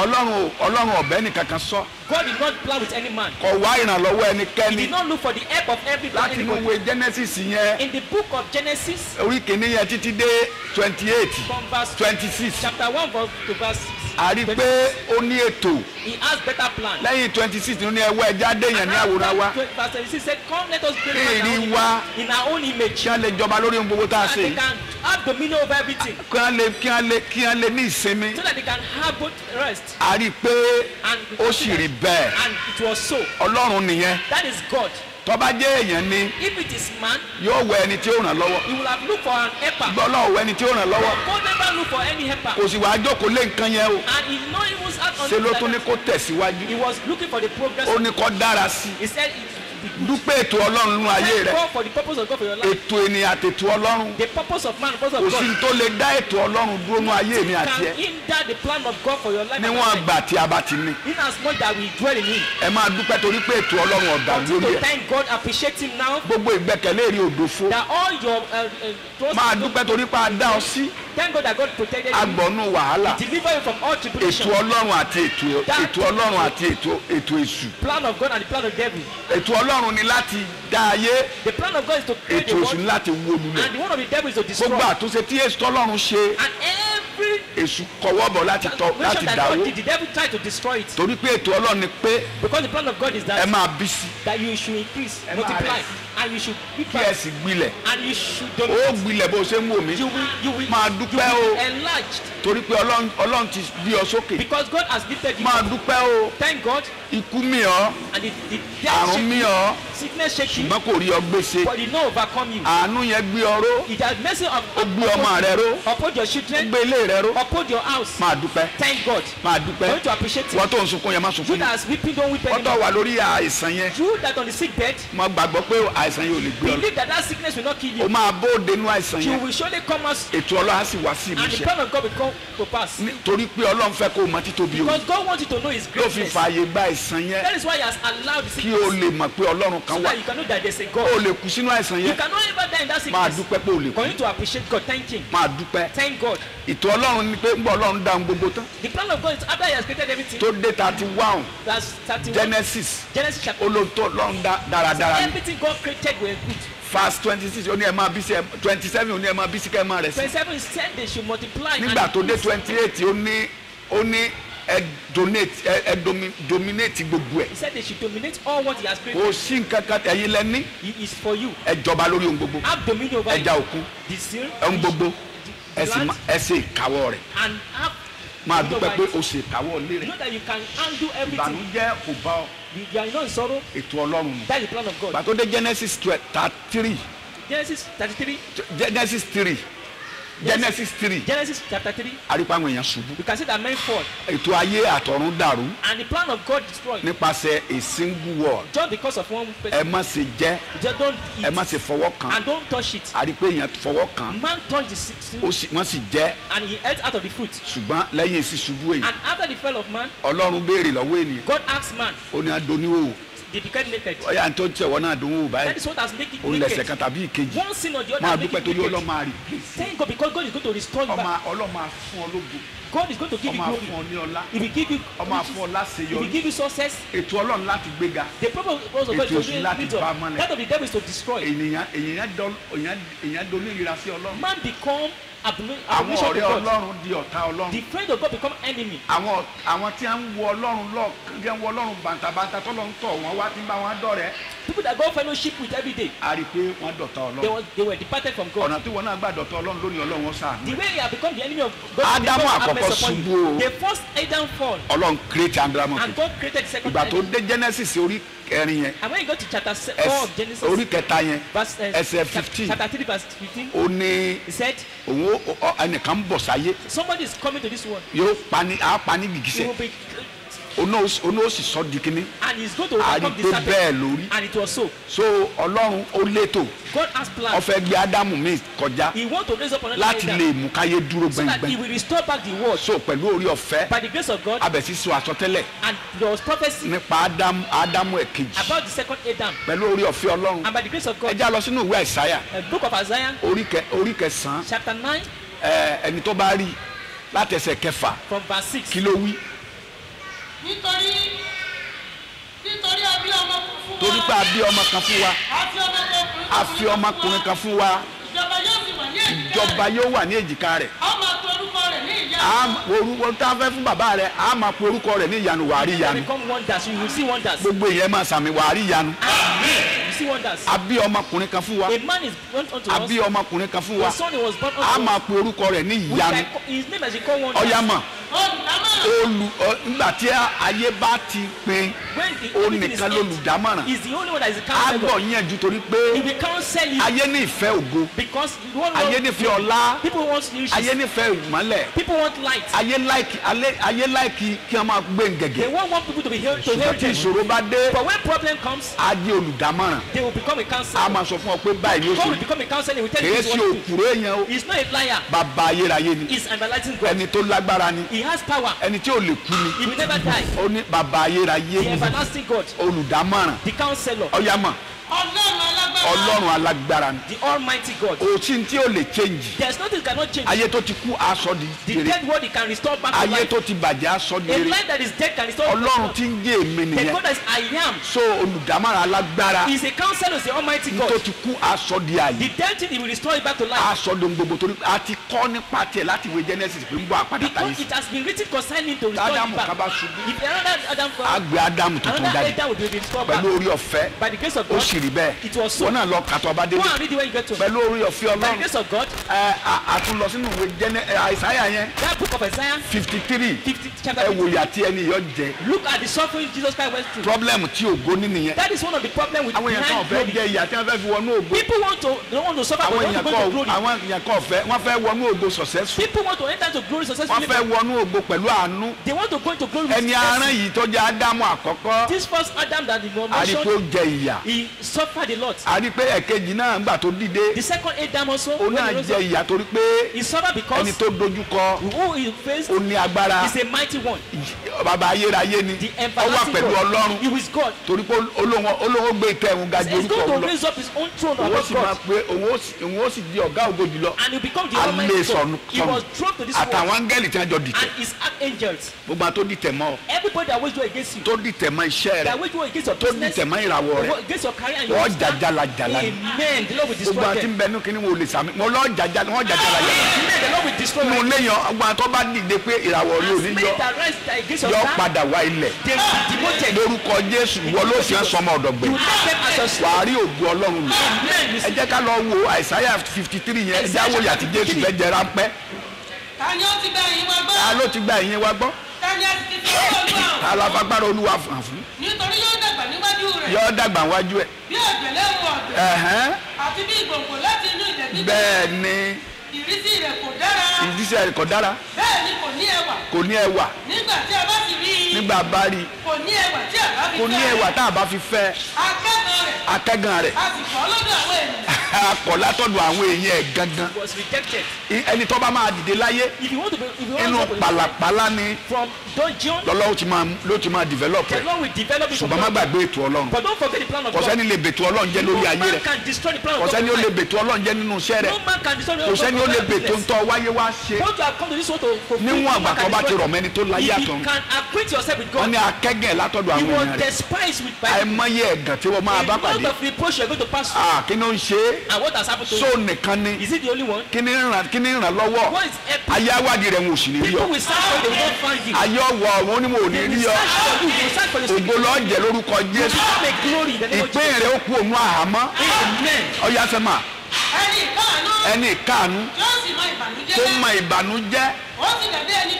Ọlọ́run ọ̀bẹ nìkankan sọ. God did not plan with any man. Kò wá ìrànlọ́wọ́ He ẹnikẹ́ni. did not look for the help of everybody. Láti inú ìwé Genesis yẹn. In the book of Genesis, Orí kìíní yẹn títí dé 28, from verse 26. chapter 1 to verse 6. A rí pé ó ní ètò. He has better plan. Lẹ́yìn 26 ní ẹwọ́ ẹja déyàn ní àwòrán wa. Verse 26 said, "Come, let us build Èrì wa in our own image, kí wọ́n lè jọba lórí ohun gbogbo tá a and they ṣe. can have dominion over everything, Kí wọ́n lè ní ìsinmi. so that they can have both rest." A rí pé And ó sì rí bẹ́ẹ̀. and it was so. Ọlọ́run nìyẹn. That is God. Tó bá jẹ́ èèyàn ni If it is man, yóò wẹ ẹni tí ó ràn lọ́wọ́. he will have looked for an helper. Gbọ́ Ọlọ́run wẹ ẹni tí ó ràn lọ́wọ́. God never look for any helper, Kò sì wá jókòó lé nǹkan yẹn o. and he did not even act on Ṣé ló it tún ní like kó that. tẹ̀síwájú. He was looking for the progress. Ó ní kó dára sí i. He said, Dúpẹ́ ètò Ọlọ́run nínú ayé "Thank rẹ̀. God for the purpose of God for your life." Ètò ènìyàn àti ètò Ọlọ́run. The purpose of man, the purpose Kò of sí God, tó lè dá ètò Ọlọ́run dúró nínú ayé mi àti can ẹ. hinder the plan of God for your life. and Níwọ̀n my life. àgbà tí a bá ti ní. In as much that we dwell in him, Ẹ máa dúpẹ́ torí pé ètò Ọlọ́run ọ̀dà continue lórí to ẹ̀. thank God, appreciate him now, Gbogbo ìgbẹ́kẹ̀lé rí òdòfo. that all your trust Máa in God, dúpẹ́ torí pé a dá ọ sí. thank God that God protected you, Agbọ̀nú wàhálà. deliver you from all tribulation. Ètò Ọlọ́run àti ètò Ọlọ́run àti ètò èṣù. Plan of God and the plan of devil. Ètò Ọlọ́run ni láti dá ayé. The plan of God is to create the Ètò èṣù world, ni láti wó lulẹ̀. and the one of the devil is to destroy. Gbogbo àtúnṣe tí èṣù Ọlọ́run ṣe And every èṣù kọwọ́ bọ̀ láti transgression that dáwó. God did, the devil tried to destroy it. Torí pé ètò Ọlọ́run ni pé Because the plan of God is ẹ that, máa bí sí that you should increase, Ẹ máa multiply, rest. and you should be kí ẹ sì gbilẹ̀. and you should Ó dominate. gbilẹ̀ bó ṣe ń wò mí. You will Máa you dúpẹ́ will o. be enlarged, Torí pé Ọlọ́run ti gbé ọ sókè. because God has lifted you. Máa dúpẹ́ o. Thank God. Ikú mì ọ́, And the àrùn mì death ọ́, sickness shake you, ṣùgbọ́n kò rí ọ gbèsè. but it not overcome you. Àánú yẹn gbé ọ ró. It has mercy Ó gbé ọmọ rẹ ró. uphold your Ó children, gbé ilé rẹ ró. uphold your house. Máa dúpẹ́. Thank God. Máa For dúpẹ́. you to appreciate Wọ́n it. tó ń sunkún yẹn má You sunkún that yẹn. is weeping, don't weep Wọ́n tó anymore. wà lórí àìsàn yẹn. You that on the sick bed, Mo gbàgbọ́ pé àìsàn yẹn ò lè gbé ọ lọ. believe that that sickness will not kill O you. máa bóde nínú àìsàn You yẹn. will surely come out, Ètò Ọlọ́run á sì wá sí and the ìmúṣẹ. plan of God will come to pass. Torí pé Ọlọ́run fẹ́ kó o mọ títóbi o. Because God wants you to know His Ló fi greatness. fààyè gba àìsàn yẹn That is why He has allowed the kí sickness, o lè mọ̀ pé Ọlọ́run so kan wà. that you can know that there's a O God. lè kú sínú àìsàn You yẹn. cannot ever die in that Máa sickness. dúpẹ́ pé o lè kú. For you to appreciate God, thank Him. Máa dúpẹ́. Thank God. Ètò Ọlọ́run ni pé ń bọ̀ Ọlọ́run dá ohun gbogbo tán. The plan of God is after He has created everything. Tó dé 31 That's 31. Genesis Genesis chapter. olóòótọ́ Ọlọ́run dá dáradára ni. Everything God created were good. Verse 26 ó ní ẹ máa bí sí ẹ 27 ó ní ẹ máa bí sí kẹ́ ẹ máa rẹ̀ sí. 27 is said they should multiply. Nígbà and tó dé increase. 28 ó ní ẹ dominate gbogbo ẹ̀. He said they should dominate all what He has created. Kò sí nǹkan kan ẹ̀yin lẹ ní. It is for you. Ẹ jọba lórí ohun gbogbo. Have dominion over Ẹja it. òkun The seal, ohun gbogbo the ẹ sì land, ẹ ṣe ìkáwọ́ rẹ̀. and have Máa dominion dúpẹ́ over pé it. o ṣe ìkáwọ́ lé You rẹ̀. know that you can undo everything. Ìbànújẹ́ kò bá ọ. You are not in sorrow. Ètò Ọlọ́run nù. That is the plan of God. Gbà tó dé Genesis 33 Genesis 33. Genesis 3 Genesis 3 Genesis chapter 3. àrípa àwọn èèyàn ṣubú. You can see that men fall, Ètò ayé àtọ̀run dàrú and the plan of God destroyed. nípasẹ̀ a single word. Just because of one Ẹ person. má ṣe jẹ, Just don't ẹ má eat ṣe fọwọ́ kàn. and don't touch it. Àrípé èèyàn fọwọ́ kàn. Man touched the seed Wọ́n sì jẹ, and he ate out of the fruit. ṣùgbọ́n lẹ́yìn èsì ṣubú èyí. And after the fall of man, Ọlọ́run béèrè lọ́wọ́ ènìyàn. God asked man, Ó ní adoníwò. they became naked. Ọ̀yà tó ń tẹ̀wọ́ náà dùn wò That báyìí. is what has made it Ó ń lẹ̀sẹ̀ naked. kan tàbí ìkejì. One sin or the other Máa has made dúpẹ́ it torí naked. Ọlọ́run máa replace. Thank God, because God is going to restore you back. Ọlọ́run máa fún ọ lógo. God is going to give Ó you máa glory. fún ọ ní ọlá. He will give you Ó máa fún ọ riches. He will láṣeyọrí. give you success. Ètò Ọlọ́run láti gbéga. The purpose of God Ètò is to èṣù láti build bá up. mọ́lẹ̀. That of the devil is to destroy. Èèyàn donírira sí Ọlọ́run. Man become Àwọn abomination to ọ̀rẹ́ God. Ọlọ́run di ọ̀tá Ọlọ́run. The friend of God become enemy. Àwọn tí ń wo Ọlọ́run lọ́ọ̀kan tí ń wo Ọlọ́run bàǹtàbàǹtà tọ́lọ́ ń tọ̀ wọ́n wá tí ń bá wọn dọ̀rẹ́. People that go fellowship with every day, A rí i pé wọ́n dọ̀tá Ọlọ́run. they were departed from God. Ọ̀nà tí wọ́n náà gbà dọ̀tá Ọlọ́run lónìí Ọlọ́run wọn ṣàánú. The way you have become the enemy of God, Ádámù God have àkọ́kọ́ mercy upon you. ṣubú o. The first Adam fall, Ọlọ́run create Ádámù. and God created the second Ìgbà tó Adam. dé Genesis orí kẹrin yẹn And when you go to chapter 4 of Genesis, orí kẹta yẹn verse, ẹsẹ̀ 15 chapter 3 verse 15, ó ní he said, ẹnìkan ń bọ̀ sáyé somebody is coming to this world. yóò pani á pani He gìgísẹ̀ will be oní ó sì sọ di kíní. And he's going to overcome the àdìpé serpent. bẹ́ẹ̀ lórí. And it was so. so Ọlọ́run ó létò. God has ó planned. fẹ́ gbé Ádámù mi kọjá He wants to raise up another láti Adam, lè mú káyé dúró so that he gbẹngbẹng. will restore back the world. so pẹ̀lú orí ọ̀fẹ́ By the grace of God, abẹ̀sí sọ àsọtẹ́lẹ̀ and there was prophecy nípa Ádámù ẹ̀kejì about the second Adam. pẹ̀lú orí ọ̀fẹ́ Ọlọ́run. And by the grace of ẹ God, já lọ sínú ìwé Àìsáyà book of Isaiah, orí kẹsàn-án chapter 9, ẹni tó bá rí láti ẹsẹ̀ kẹfà from verse 6. kí ló wí. nítorí a bí ọmọ fún wa. torí pé a bí ọmọ kan fún wa a fi ọmọkùnrin a fi ọmọkùnrin kan fún wa ìjọba yóò sì wà ní èjìká rẹ̀. ìjọba yóò wà ní èjìká rẹ̀. a máa pe orúkọ rẹ̀ ní ìyanu. orúkọ tá a fẹ́ fún bàbá rẹ̀ a máa pe orúkọ rẹ̀ ní ìyanu wàá rí They ìyanu. become wonders. You will see wonders. gbogbo ìyẹn máa sàmì wàá rí ìyanu. You see wonders. a bí ọmọkùnrin kan fún wa A man is born unto a us. bí ọmọkùnrin kan fún wa A son was born a unto máa us. pe orúkọ rẹ̀ ní We ìyanu. can call- His name as he called wonders. ọ̀yá mọ̀ olùdámọ̀ràn. nígbà tí ayé bá ti pin When the ó everything is nìkan end, lolùdámọ̀ràn he's the only one that is a á gbọ́ counselor. yíyanjú torí He pé will counsel you ayé ní ìfẹ́ ògo because you want ayé nífẹ̀ẹ́ ọlá people want riches. ayé nífẹ̀ẹ́ ìmọ́lẹ̀ People want light. ayé láìkí kí wọ́n máa gbé They gẹ̀gẹ̀ want people to be held to ṣùgbọ́n help tí them. ìṣòro bá dé But when problem comes, á di olùdámọ̀ràn they will become a á counselor. máa sọ fún ọ pé báyìí ló God ṣe will become a counselor. He will tell you kèé this sí one. òkúrò èèyàn o He's not a liar. bàbá ayérayé ni He's an everlasting God. ẹni tó lágbára ni He has power. ẹni tí ò lè kú ni He will never die. ó ní bàbá ayérayé The everlasting God, olùdámọ̀ràn the counselor, ọ̀yá mọ̀ ọlọ́run alágbára. ọlọ́run alágbára ni the almighty God. òtí tí ò lè change There's nothing that cannot change. ayé tó ti kú aṣọ di The rere dead world he can restore back to ayé life. tó ti bàjẹ́ aṣọ di A rere life that is dead can restore ọlọ́run back to tí life. ń jẹ́ èmi The nìyẹn God as I am so olùdámọ̀ràn alágbára is a counselor, is the almighty tó God. ti kú aṣọ di àyè The dead thing he will restore it back to life. aṣọ di ohun gbogbo torí a ti kọ́ nípa tiẹ̀ láti ìwé Genesis pé ń bọ̀ àpáta táyé Because sí it has been written concerning to restore Ádámù it back. kaba ṣubú If another Adam falls, àgbẹ̀ Ádámù tuntun another jáde Adam will be restored back. pẹ̀lú orí ọ̀fẹ́ By the grace of ó God, sì rí bẹ́ẹ̀ it was so. wọn náà lọ kàtọ́ ọba Go délé and read it when you get to. pẹ̀lú orí ọ̀fẹ́ By the ọlọ́run grace of God, àtúnlọ sínú ìwé Àìsáyà yẹn that book of Isaiah 53 50 chapter ẹ 50. wòye àti ẹni yọ jẹ Look at the suffering Jesus Christ went through. problem tí ògo ní nìyẹn That is one of the problems with àwọn èèyàn kan behind fẹ́ glory. jẹ ìyà tí wọ́n fẹ́ fi wọnú ògo People they don't want to suffer, but àwọn they want to èèyàn go to glory. wọ́n fẹ́ wọnú ògo successful People want to enter into glory wọ́n successfully. fẹ́ wọnú ògo pẹ̀lú àánú They want to go into glory with ẹni mercy. aràn yìí tó jẹ́ Ádámù àkọ́kọ́ This first Adam that the Lord a rí pé ó mentioned, jẹ ìyà he suffered a lot. a rí pé ẹ̀kejì náà ńgbà tó dìde The second Adam also, ó when náà he rose jẹ up, ìyà torí pé he suffered because ẹni tó dojúkọ who he faced ó ní agbára is a mighty one. bàbá ayérayé ni The ó wà everlasting pẹ̀lú God. Ọlọ́run He was God. torí pé olówó gbé ìtẹ́ ẹ̀hún ga ju He's orúkọ going òun to lọ raise up his own throne òun ó above sì máa God. pé òun ó sì di ọ̀gá ògo jùlọ And he become the alẹ́ almighty God. sọnù He was thrown to this world. àtàwọn áńgẹ́lì tí wọ́n jọ dìtẹ̀ And his archangels. gbogbo àwọn tó dìtẹ̀ mọ́ ọ Everybody that wage war against you. tó dìtẹ̀ mọ́ iṣẹ́ That rẹ̀ wage war against your tó business. dìtẹ̀ mọ́ ìràwọ̀ rẹ̀ Against your career and your wọ́n star. jàjàlàjàlà ni Amen. The Lord will gbogbo destroy àwọn tí them. ń bẹ ní kíní wo lè sàmì wọn lọ́ọ́ jàjàlàjàlà Amen. The Lord will destroy nínú them. léyàn ọgbọ́n àtọ́ bá dìde pé ìràwọ̀ rí As òní many yọ that rise against your yọ star, padà wá ilẹ̀ they will be demoted. lórúkọ Jésù wọ́n ló fi hàn sọmọ ọ̀dọ̀gbẹ́ You will take them as your slave. wàá rí ògo Ọlọ́run lò Amen. ẹ jẹ́ ká lọ wo Àìsáyà 53 yẹn ẹ jẹ́ àwòyà àti Jésù fẹ́ jẹ ráńpẹ́ ta ni ó ti gba ìyìn wa gbọ́. ta ló ti gba ìyẹn wa gbọ́ ta ni a ti fi fi owó olúwa hàn. ta la fagbára Olúwa hàn fún nítorí yóò dàgbà níwájú rẹ̀. yọ dàgbà wájú ẹ bí ọ̀gbẹ̀lẹ̀ ń wọ ọ̀gbẹ̀. ẹ̀hẹ́n àti bí ìgbòǹgbò láti inú ilẹ̀ gbígbẹ. bẹ́ẹ̀ ni ìrísí rẹ̀ kò dára. ìdíṣẹ́ rẹ̀ kò dára bẹ́ẹ̀ ni kò ní ẹwà. kò ní ẹwà nígbà tí a bá sì rí i. nígbà bá rí kò ní ẹwà tí a bá fi kò ní fẹ́. ẹwà tá a bá fi fẹ́ akẹ́kọ̀ọ́ rẹ̀. akẹ́gàn rẹ̀ a sì kọ́ lọ́dọ̀ àwọn ènìyàn. akọ̀ látọ̀dọ̀ àwọn èèyàn ẹ̀ gangan Was rejected. ẹni tó bá máa dìde láyé If you want to be, if you inú want to be pàlàpàlà ni from dungeon, lọ́lọ́wọ́ ló ti máa develop the rẹ̀ Lord will develop it. ṣùgbọ́n má gbàgbé ètò Ọlọ́run But don't forget the plan of kò God. sẹ́ni lè bètò Ọlọ́run jẹ́ lórí ayé No man rẹ̀ can destroy the plan kò of God. sẹ́ni ó lè in life. bètò Ọlọ́run jẹ́ nínú iṣẹ́ rẹ̀ No man can destroy the kò sẹ́ni ó lè bètò business. ntọ́ wáyé wá ṣe Once you have come to this world to fulfill, níwọ̀n no àgbà man tó can bá ti destroy rọ̀ it. mẹ́ni tó láyé If àtọ̀run you can acquaint yourself with wọ́n God, ní akẹ́gàn látọ̀dọ̀ you àwọn will èèyàn rẹ̀ despise with by àìmọye ẹ̀gàn tí wọ́n máa a bá lot pàdé of reproach you are going to pass through. kí ló ń ṣe é And what has happened to so you? nìkan ni Is it the only one? kí ni ràn lọ́wọ́ What is helping? ayé awádìí rẹ̀ wọn ò sì ní rí People ọ will search for you, they will not find you. ayé ọwọ́ wọn ni wọn ò ní They will rí ọ search for you, they will search for your ògo secret. lọ́ọ́ jẹ́ lórúkọ You Jésù become a glory in the name of ìpín Jesus. rẹ̀ ó kú òun àhámọ́ Amen. ọ̀yá sẹ́mà ẹni ìkáàánú. ẹni ìkáàánú yóò sì mọ ìbànújẹ́. tó mọ ìbànújẹ́ ó sì dàbí ẹni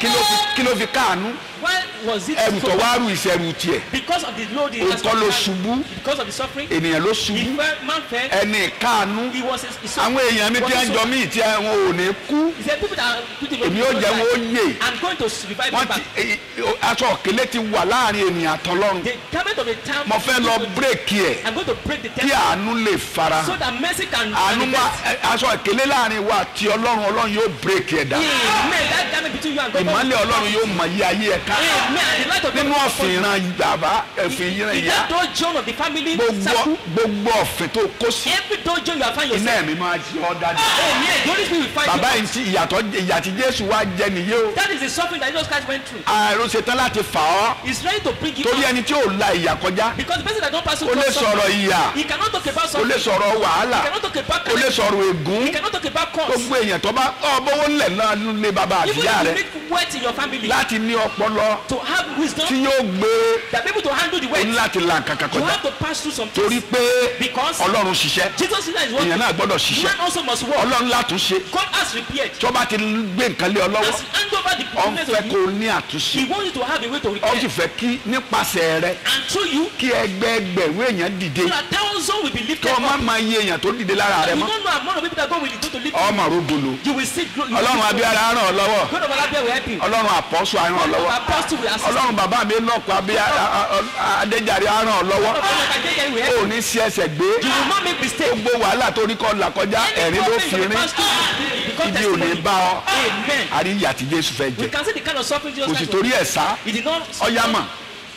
kí ló fi káànú Why was it ẹrù tó so wá rù ìṣẹ̀rù tiẹ̀ because of the load he has òótọ́ ló to carry, ṣubú because of the suffering? ènìyàn ló He ṣubú man fell. ẹni káànú He was àwọn èèyàn mi tí wọ́n jọ mí tí wọn ò ní kú He said people that are putting èmi ó jẹ́ wọn ó yè I'm going to revive wọ́n you back. ti aṣọ òkèlè ti wà láàrin ènìyàn àtọlọ́run The garment of the time. mo fẹ́ lọ bírèkì ẹ̀ I'm going to break the kí temple àánú lè fara so that mercy can àánú má manifest. aṣọ òkèlè láàrin wa àti ọlọ́run yóò bírèkì ẹ̀ dá Amen. That garment between you and God. ìmọ́lẹ̀ ọlọ́run yóò mọ iye ayé ẹ̀ ká Amen. And the light of God. nínú ọ̀fìn ìran bàbá ẹ̀fìn ìran Is ìyá that dojo of the family circle? gbogbo ọ̀fìn tó kó sí Every dojo you have found iná yourself. ẹ̀mí máa jí ọ́ dájú. Amen. The Holy Spirit will fight bàbá you. yìí ti ìyà tí Jésù wá jẹ nìyí o That is the suffering that Jesus Christ went through. àìrò ṣetán láti fà ọ́ He's ready to bring you torí out. ẹni tí ò la ìyà kọjá Because the person that don't pass ó through lè sọ̀rọ̀ suffering, ìyà he cannot talk about ó lè suffering. sọ̀rọ̀ wàhálà He cannot talk about ó lè connection. sọ̀rọ̀ ègún He cannot talk about cause. gbogbo èèyàn tó bá bówó ńlẹ̀ náà lé bàbá Even àtìyá if you rẹ̀ make wealth in your family, láti ní ọpọlọ to have wisdom, tí yóò gbé that be able to handle the ó ní weight, láti la nǹkan kan you kọjá have to pass through some torí things. pé Because Ọlọ́run ṣiṣẹ́ Jesus is èèyàn working. náà gbọ́dọ̀ ṣiṣẹ́ Man also must work. Ọlọ́run látúnṣe God has repaired. tó bá ti gbé nǹkan lé ọ lọ́wọ́ As he hand over the ó ń goodness fẹ́ of kó you, o ní àtúnṣe he wants you to have a way to ó repair. sì fẹ́ kí nípasẹ̀ rẹ And through you, kí ẹgbẹẹgbẹ̀rún èèyàn dìde so that thousands will be lifted kí up. wọ́n má iye èèyàn tó dìde lára rẹ You mọ́ don't know amount of people that God will do to lift you. ọmọ rògbòlò You will see growth. Ọlọ́run Abíára á ràn ọ́ lọ́wọ́ God of Alabia will help you. Ọlọ́run àpọ́sù á ràn ọ́ God of lọ́wọ́ Apostle will assist you. Ọlọ́run bàbá mi lọ́kọ̀ Adéjàre á ràn ọ́ lọ́wọ́ God of Alabia will help ó you. ní sí ẹsẹ̀ gbé You will not make mistake. gbogbo wàhálà tó rí kọ́ là kọjá ẹ̀rín ló fi rín ibi ò ní bá ọ Amen. àríyá tí Jésù fẹ́ We jẹ can see the kind of suffering Jesus kò sì Christ torí was. ẹ̀ sá He did not. ọyá mọ̀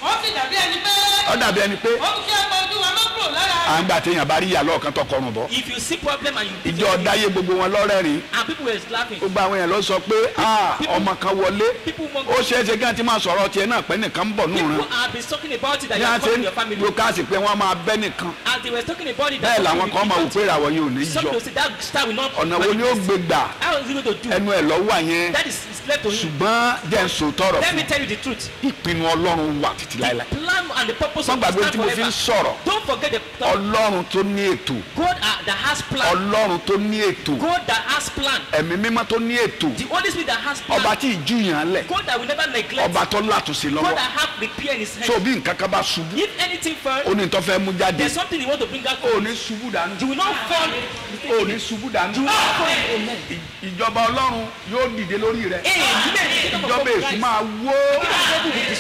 ó sì dàbí ẹni pé ó dàbí ẹni pé ó mú kí ọgbà ojú wa má kúrò lára à ń gbà téèyàn bá rí ìyá lọ́ọ̀kan tó kọrùn bọ́ If you see problem and you ìjọ ọ̀dáyé gbogbo wọn lọ́rẹ́rìn and people were laughing, gbogbo àwọn èèyàn ló sọ pé ọmọ kan wọlé people mock. ó ṣeé ṣe kí wọ́n ti máa sọ̀rọ̀ tiẹ̀ náà pé nìkan ń bọ̀ nù People rán have been talking about it that ní you wọ́n are ti coming ń in your family. lókàsì pé wọ́n máa bẹ́ nìkan As they were talking about it, bẹ́ẹ̀ làwọn kan máa wò pé ìràwọ̀ yìí ò ní some yọ people say that star will not. ọ̀nà wo ni ó gbé gbà How is he going to do? ẹnu ẹ̀ lọ́wọ́ yẹn That is left to him. ṣùgbọ́n jẹ́ ń sọ tọrọ Let me fún tell you the truth. ìpinnu Ọlọ́run wà títí láéláé Plan and the purpose wọ́n of gbàgbé stand tí mo fi ń forever. sọ̀rọ̀ Don't forget the Ọlọ́run tó ní ètò God that has plan. Ọlọ́run tó ní ètò God that has plan. ẹ̀mí mímọ́ tó ní ètò The Holy Spirit that has plan. ọba tí ìjú yàn lẹ̀ God that will never neglect. ọba tó látúnṣe God lọ́wọ́ that have repair in his hand. so bí nǹkan kan bá ṣubú If anything ó falls, ní tó fẹ́ mú jáde there's something you want to bring out. ó ní ṣubú dànù You will not fall. ó ní ṣubú dànù You will not fall. Amen. ìjọba Ọlọ́run yóò dìde lórí rẹ Amen. ìjọba èṣù máa wó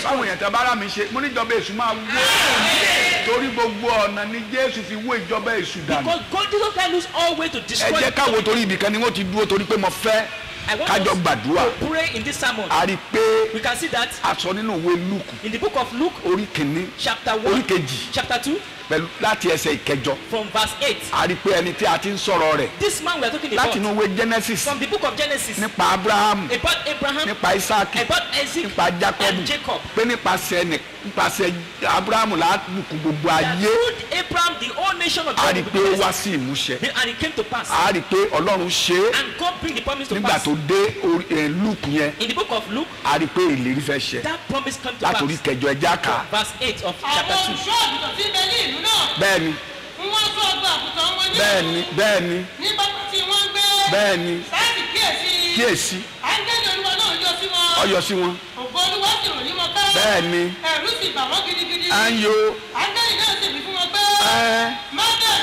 báwo yẹn tẹ bára mi ṣe mo ní ìjọba èṣù máa wó torí gbogbo ọ̀nà ni Jésù fi wó ìjọba èṣù dànù Because God Jesus Christ knows all way to ẹ destroy. jẹ́ káwo torí ibìkan ni wọ́n ti dúró torí pé mo fẹ́ I want kájọ us gbàdúrà to pray in this sermon. a rí i pé We can see that a sọ nínú ìwé Lúùkù in the book of Luke, orí kìíní chapter orí 1, kejì chapter 2, pẹ̀lú láti ẹsẹ̀ ìkẹjọ from verse 8. a rí i pé ẹni tí a ti ń sọ̀rọ̀ rẹ̀ This man we are talking láti about, inú ìwé Genesis from the book of Genesis, nípa Abraham about Abraham, nípa Isaac about Isaac, nípa Jacob and Jacob. pé nípasẹ̀ Abraham lábùkún gbogbo That ayé through Abraham, the whole nation of a rí i God pé ó will be wá blessed. sí ìmúṣẹ And it came to pass. a rí i pé Ọlọ́run ṣe é And God bring the promise to nígbà pass. tó dé Lúùkù yẹn In the book of Luke, a rí i pé ìlérí fẹ́ ṣẹ that promise come to pass. látòrí kẹjọ ẹjá kà á. Verse 8 of àwọn chapter 2. olùṣọ́ àgùntàn tí ń bẹ ní ìlú náà bẹ́ẹ̀ni ń wọ́n sọ ọgbà àgùntàn wọn ní bẹ́ẹ̀ni bẹ́ẹ̀ni ní pápá tí wọ́n ń gbé bẹ́ẹ̀ni sáàtì kíyèsí áńgẹ́lì Olúwa náà yọ sí wọn ọyọ sí wọn ògo Olúwa sì rò ní wọn pé bẹ́ẹ̀ni ẹ̀rù sì bà wọ́n gidigidi à ń yo áńgẹ́lì náà sì wí fún wọn pé ẹ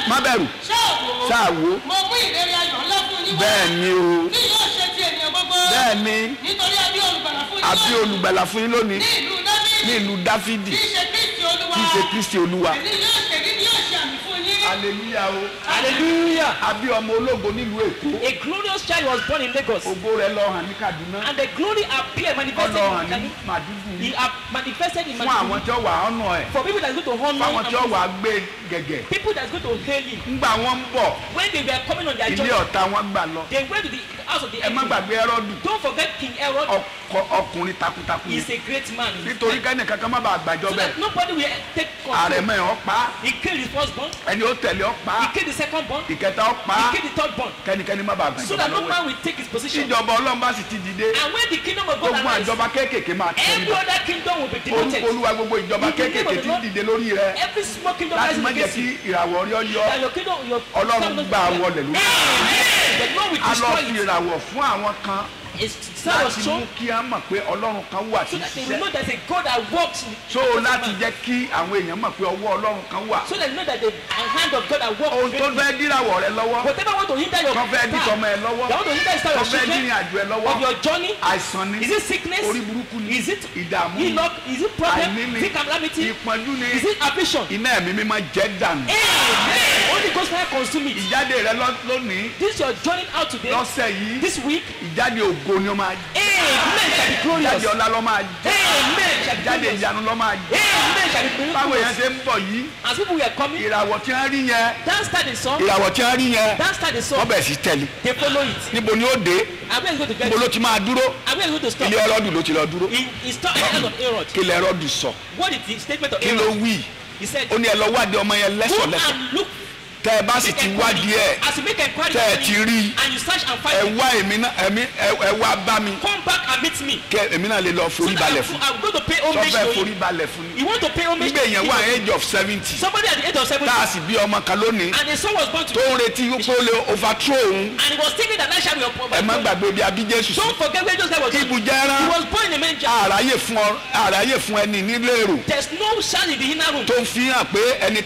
má bẹ̀rù ṣáàwó ṣáàwó mo mú ìlérí ayọ̀ ńlá fún yín wá bẹ́ẹ̀ni o tí yóò ṣe ti ènìyàn gbogbo bẹ́ẹ̀ni nítorí a bí olùgbàlà fún yín àbí lónìí olùgbàlà fún yín lónìí ní ìlú Dáfídì ní ìlú Dáfídì tí í ṣe Kristi Olúwa tí í ṣe Kristi Olúwa. èyí yóò ṣe ní yóò ṣe àmì fún yín hallelujah o Hallelujah. àbí ọmọ ológo nílùú Èkó A glorious child was born in Lagos. ògo rẹ̀ lọ hàn ní Kaduna And the glory appeared, manifested ọlọ hàn ní in Màdúgùrí He manifested in fún àwọn Maiduguri. tí ó wà ọ̀nà ẹ̀ For people that's going to honor fáwọn tí ó him, wà gbé gẹ̀gẹ̀ people that's going to hail him. ńgbà wọn ń bọ̀ When they were coming on their ilé journey, ọ̀tá wọn gbà lọ they went to the house of the ẹ má enemy. gbàgbé Hẹ́rọ́dù Don't forget King Herod ọkùnrin takuntakun is a great man. nítorí kẹ́ni kankan má bàa gbàjọ So bẹ́ẹ̀ that nobody will take control. àrẹ̀mọ ẹ̀ ọ̀pá He killed his firstborn, ẹni ó tẹ̀lé ọ̀pá he killed the secondborn, ìkẹta ọ̀pá he killed the thirdborn. kẹ́nikẹ́ni má bàa So gbàjọba that no lọ́wọ́ man will take his position. ìjọba Ọlọ́run bá sì ti dìde And when the kingdom of God gbogbo arises, àjọba kéékèèké máa every tẹ̀lé other kingdom will be orúkọ demoted. Olúwa gbogbo ìjọba kéékèèké tí ń dìde lórí rẹ Every small kingdom láti rises má jẹ́ against kí you. ìràwọ̀ rí ọ yọ That your kingdom, your Ọlọ́run kingdom gbà wọlé lórí Amen. The Lord will a lọ destroy fi it. ìràwọ̀ fún àwọn kan His son was láti mú shown kí a mọ̀ pé ọlọ́run kan wà so tí ń that they will know ṣiṣẹ́ there's a God that works. so láti jẹ́ kí àwọn èèyàn mọ̀ pé ọwọ́ ọlọ́run kan wà So that they know that the hand of God that works. ohun tó fẹ́ díràwọ̀ rẹ lọ́wọ́ Whatever want to hinder your tó fẹ́ dí tọmọ ẹ lọ́wọ́ They want to hinder the start tó of fẹ́ children, dírìn àjò ẹ lọ́wọ́ of your journey. àìsàn ni Is it sickness? orí burúkú ni Is it ìdààmú ni ill-luck? Is it problem? àìní ni Is it calamity? ìpọ́njú ni Is it affliction? iná ẹ̀mí mímọ́ jẹ́ dànù Amen. Holy Ghost fire consume it. ìjáde rẹ lónìí This your journey out today. lọ́sẹ̀ yìí This week. ìjáde ògo ni ó máa jẹ́ Amen shall be glorious. ìjáde ọlá ló máa jẹ́ Amen shall be ìjáde glorious. ìyanu ló máa jẹ́ Amen shall be báwo yẹn glorious. ṣe ń bọ̀ yìí As people were coming, ìràwọ̀ tí wọ́n rí yẹn dance start the song. ìràwọ̀ tí wọ́n rí yẹn Dance start the wọ́n song. bẹ̀rẹ̀ sí tẹ̀lé They follow it. níbo ni ó dé And where is going to get níbo ló to? ti máa dúró And where is going to stop? ilé ẹrọ́dù ló ti lọ dúró He stopped at the end of Herod. kí lẹ ẹrọ́dù sọ What is the statement of kí ló Herod? wí He said, ó ní ẹ lọ wádìí ọmọ yẹn go lẹ́sọ̀lẹ́sọ̀ and look. tẹ́ ẹ bá sì ti wádìí ẹ̀ As you make inquiry tẹ́ ẹ ti rí and you search and ẹ find it, wá èmi náà ẹ wá bá mi come back and meet me. kẹ èmi náà lè lọ So forí that balẹ̀ fún I'm going to pay sọ homage fẹ́ to forí you. balẹ̀ fún ni You want to pay homage nígbà to yẹn him. wà age of 70 Somebody at the age of 70 tá a sì bí ọmọ kan lónìí and a son was born to tó ń retí pé ó lè overthrow òun and he was thinking that shall be upon ẹ má gbàgbé bí abí Jésù sí Don't forget where Joseph was born. ibùjẹ He ẹran was born in a manger. àráyè fún ẹni nílé èrò There's no child in the inner room. tó ń fi hàn pé ẹni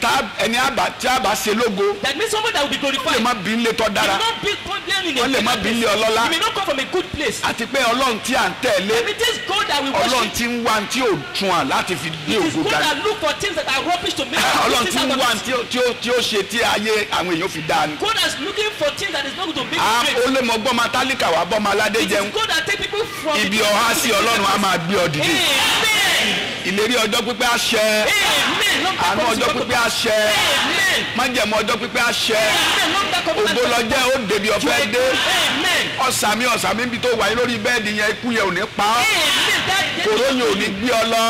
tí a bá ṣe lógo That means somebody that will be ó lè glorified. má bí ilé tó You dára may not be problem in wọ́n lè má bí ilé ọlọ́lá You may not come from a good place. àti pé ọlọ́run tí à ń tẹ̀lé If it is God that we ọlọ́run worship, tí ń wá tí ò tún à láti fi gbé it is ògo God ga that look for things that are rubbish to make ọlọ́run things tí ń out wá of it. tí ó ṣe tí ayé àwọn èèyàn fi dáa ni. God is looking for things that is not going to make ó it great. lè mọ gbọ́mọ tálíkà wá bọ́mọ aládé It jẹun is God that take people from ibi ọ̀há sí ọlọ́run á máa gbé ọ dìde Amen. ìlérí ọjọ́ pípẹ́ àṣẹ Amen. Long àánú time ọjọ́ pípẹ́ àṣẹ Amen. májẹ̀mú ọjọ́ pípẹ́ àṣẹ Amen. Long time ògo lọ́jẹ́ ó débi ọ̀fẹ́ dé Amen. ọ̀sàmí níbi tó wáyé lórí bẹ́ẹ̀dì yẹn ikú yẹn ò ní pa ọ́ Amen. That kòró yẹn ò ní gbé ọ lọ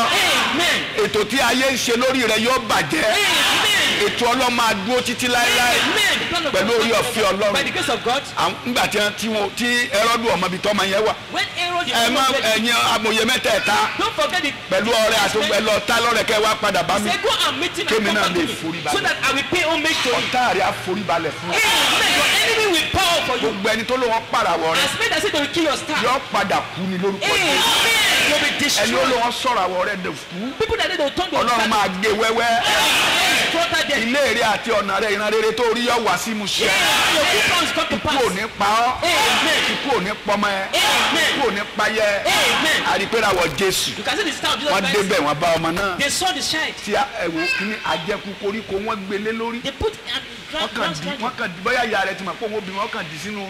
Amen. ètò tí ayé ń ṣe lórí rẹ yóò bàjẹ́ Amen. ètò ọlọ́run máa dúró títí láéláé Amen. The plan of pẹ̀lú God- orí ọ̀fẹ́ Ọlọ́run. By the grace of God, nígbà tí ẹrọ́dù ọmọ ibi tọ́mọ yẹn wà when Aaron the ẹ má prophet- ẹ̀yin amòye mẹ́tẹ̀ẹ̀ta don't forget it. pẹ̀lú ọrẹ àti ẹlọ ọ̀tá lọ́rẹ̀ kẹ́ wá padà bá mi Say go and meet him and Kémi come náà back to lè me forí balẹ̀. so that I will pay homage to him. ọ̀tá rẹ̀ àforíbalẹ̀ fún ọ. Amen. Your enemy will power for you. gbogbo ẹni tó ló wọn pàràwọ̀ rẹ As men that say they will kill your star. yọ padà kú ni lórúkọ Amen. Jésù. You'll be ẹni ó ló destroyed. wọn sọ̀rọ̀ àwọ̀ rẹ dẹ̀ kú People that say they will turn their Ọlọ́run máa gé wẹ́wẹ́ slaughter them. ilé èrè àti ọ̀nà rẹ ìran rere tó rí yọ wá sí mu ṣẹ Your good plans come to ikú ò pass. ní pa ọ́ Amen. ikú ò ní pọmọ ẹ Amen. ikú ò ní payẹ Amen. àrípérawọ̀ Jésù You can see the star of Jesus wọ́n Christ. débẹ̀ wọ́n bá ọmọ náà They saw the child. tí ẹ̀wò kíní àjẹkù koríko wọ́n gbélé lórí They put and wọ́n kàn di bóyá ìyá rẹ̀ ti mọ̀ pé òun obìnrin wọ́n kàn di sínú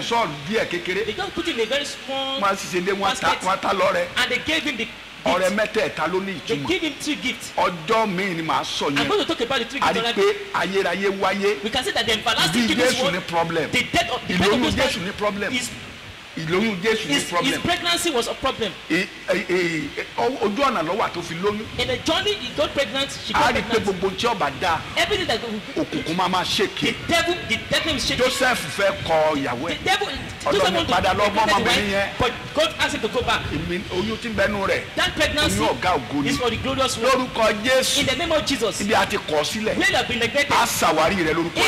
sọ́ọ̀lù díẹ̀ kékeré They just put him in a very small wọ́n á sì ṣe dé wọ́n ta lọ́rẹ̀ and they gave him the ọ̀rẹ́ gift. mẹ́tẹ̀ẹ̀ta ló ní They ìtumọ̀ gave him 3 gifts. ọjọ́ míì ni màá sọ I'm yẹn going to talk about the 3 a gifts. rí of pé life. ayérayé wáyé We can say that the bí everlasting gift is Jésù one. ní problem The death of ìlóyún those Jésù ní problem his, ìlóyún Jésù ní his problem pregnancy was a problem. ojú ọ̀nà lọ́wọ́ àti òfin lóyún In the journey, he got pregnant. She a got rí pé pregnant. gbogbo tí ọba dá Everything that òkùnkùn máa ṣèké the devil is shaking. Joseph fẹ́ kọ ìyàwó The ẹ̀ devil, Ọlọ́run Joseph want to padà lọ mọ́ pregnant the ọmọbìnrin wife, yẹn. but God asked him to go back. oyún tí ń bẹnu rẹ̀ That pregnancy oyún ọ̀gá ògo ni is for the glorious one. lórúkọ Jésù In the name of Jesus, ibi àti kọ̀ sílẹ̀ where you have been neglected, á ṣàwárí rẹ̀ lórúkọ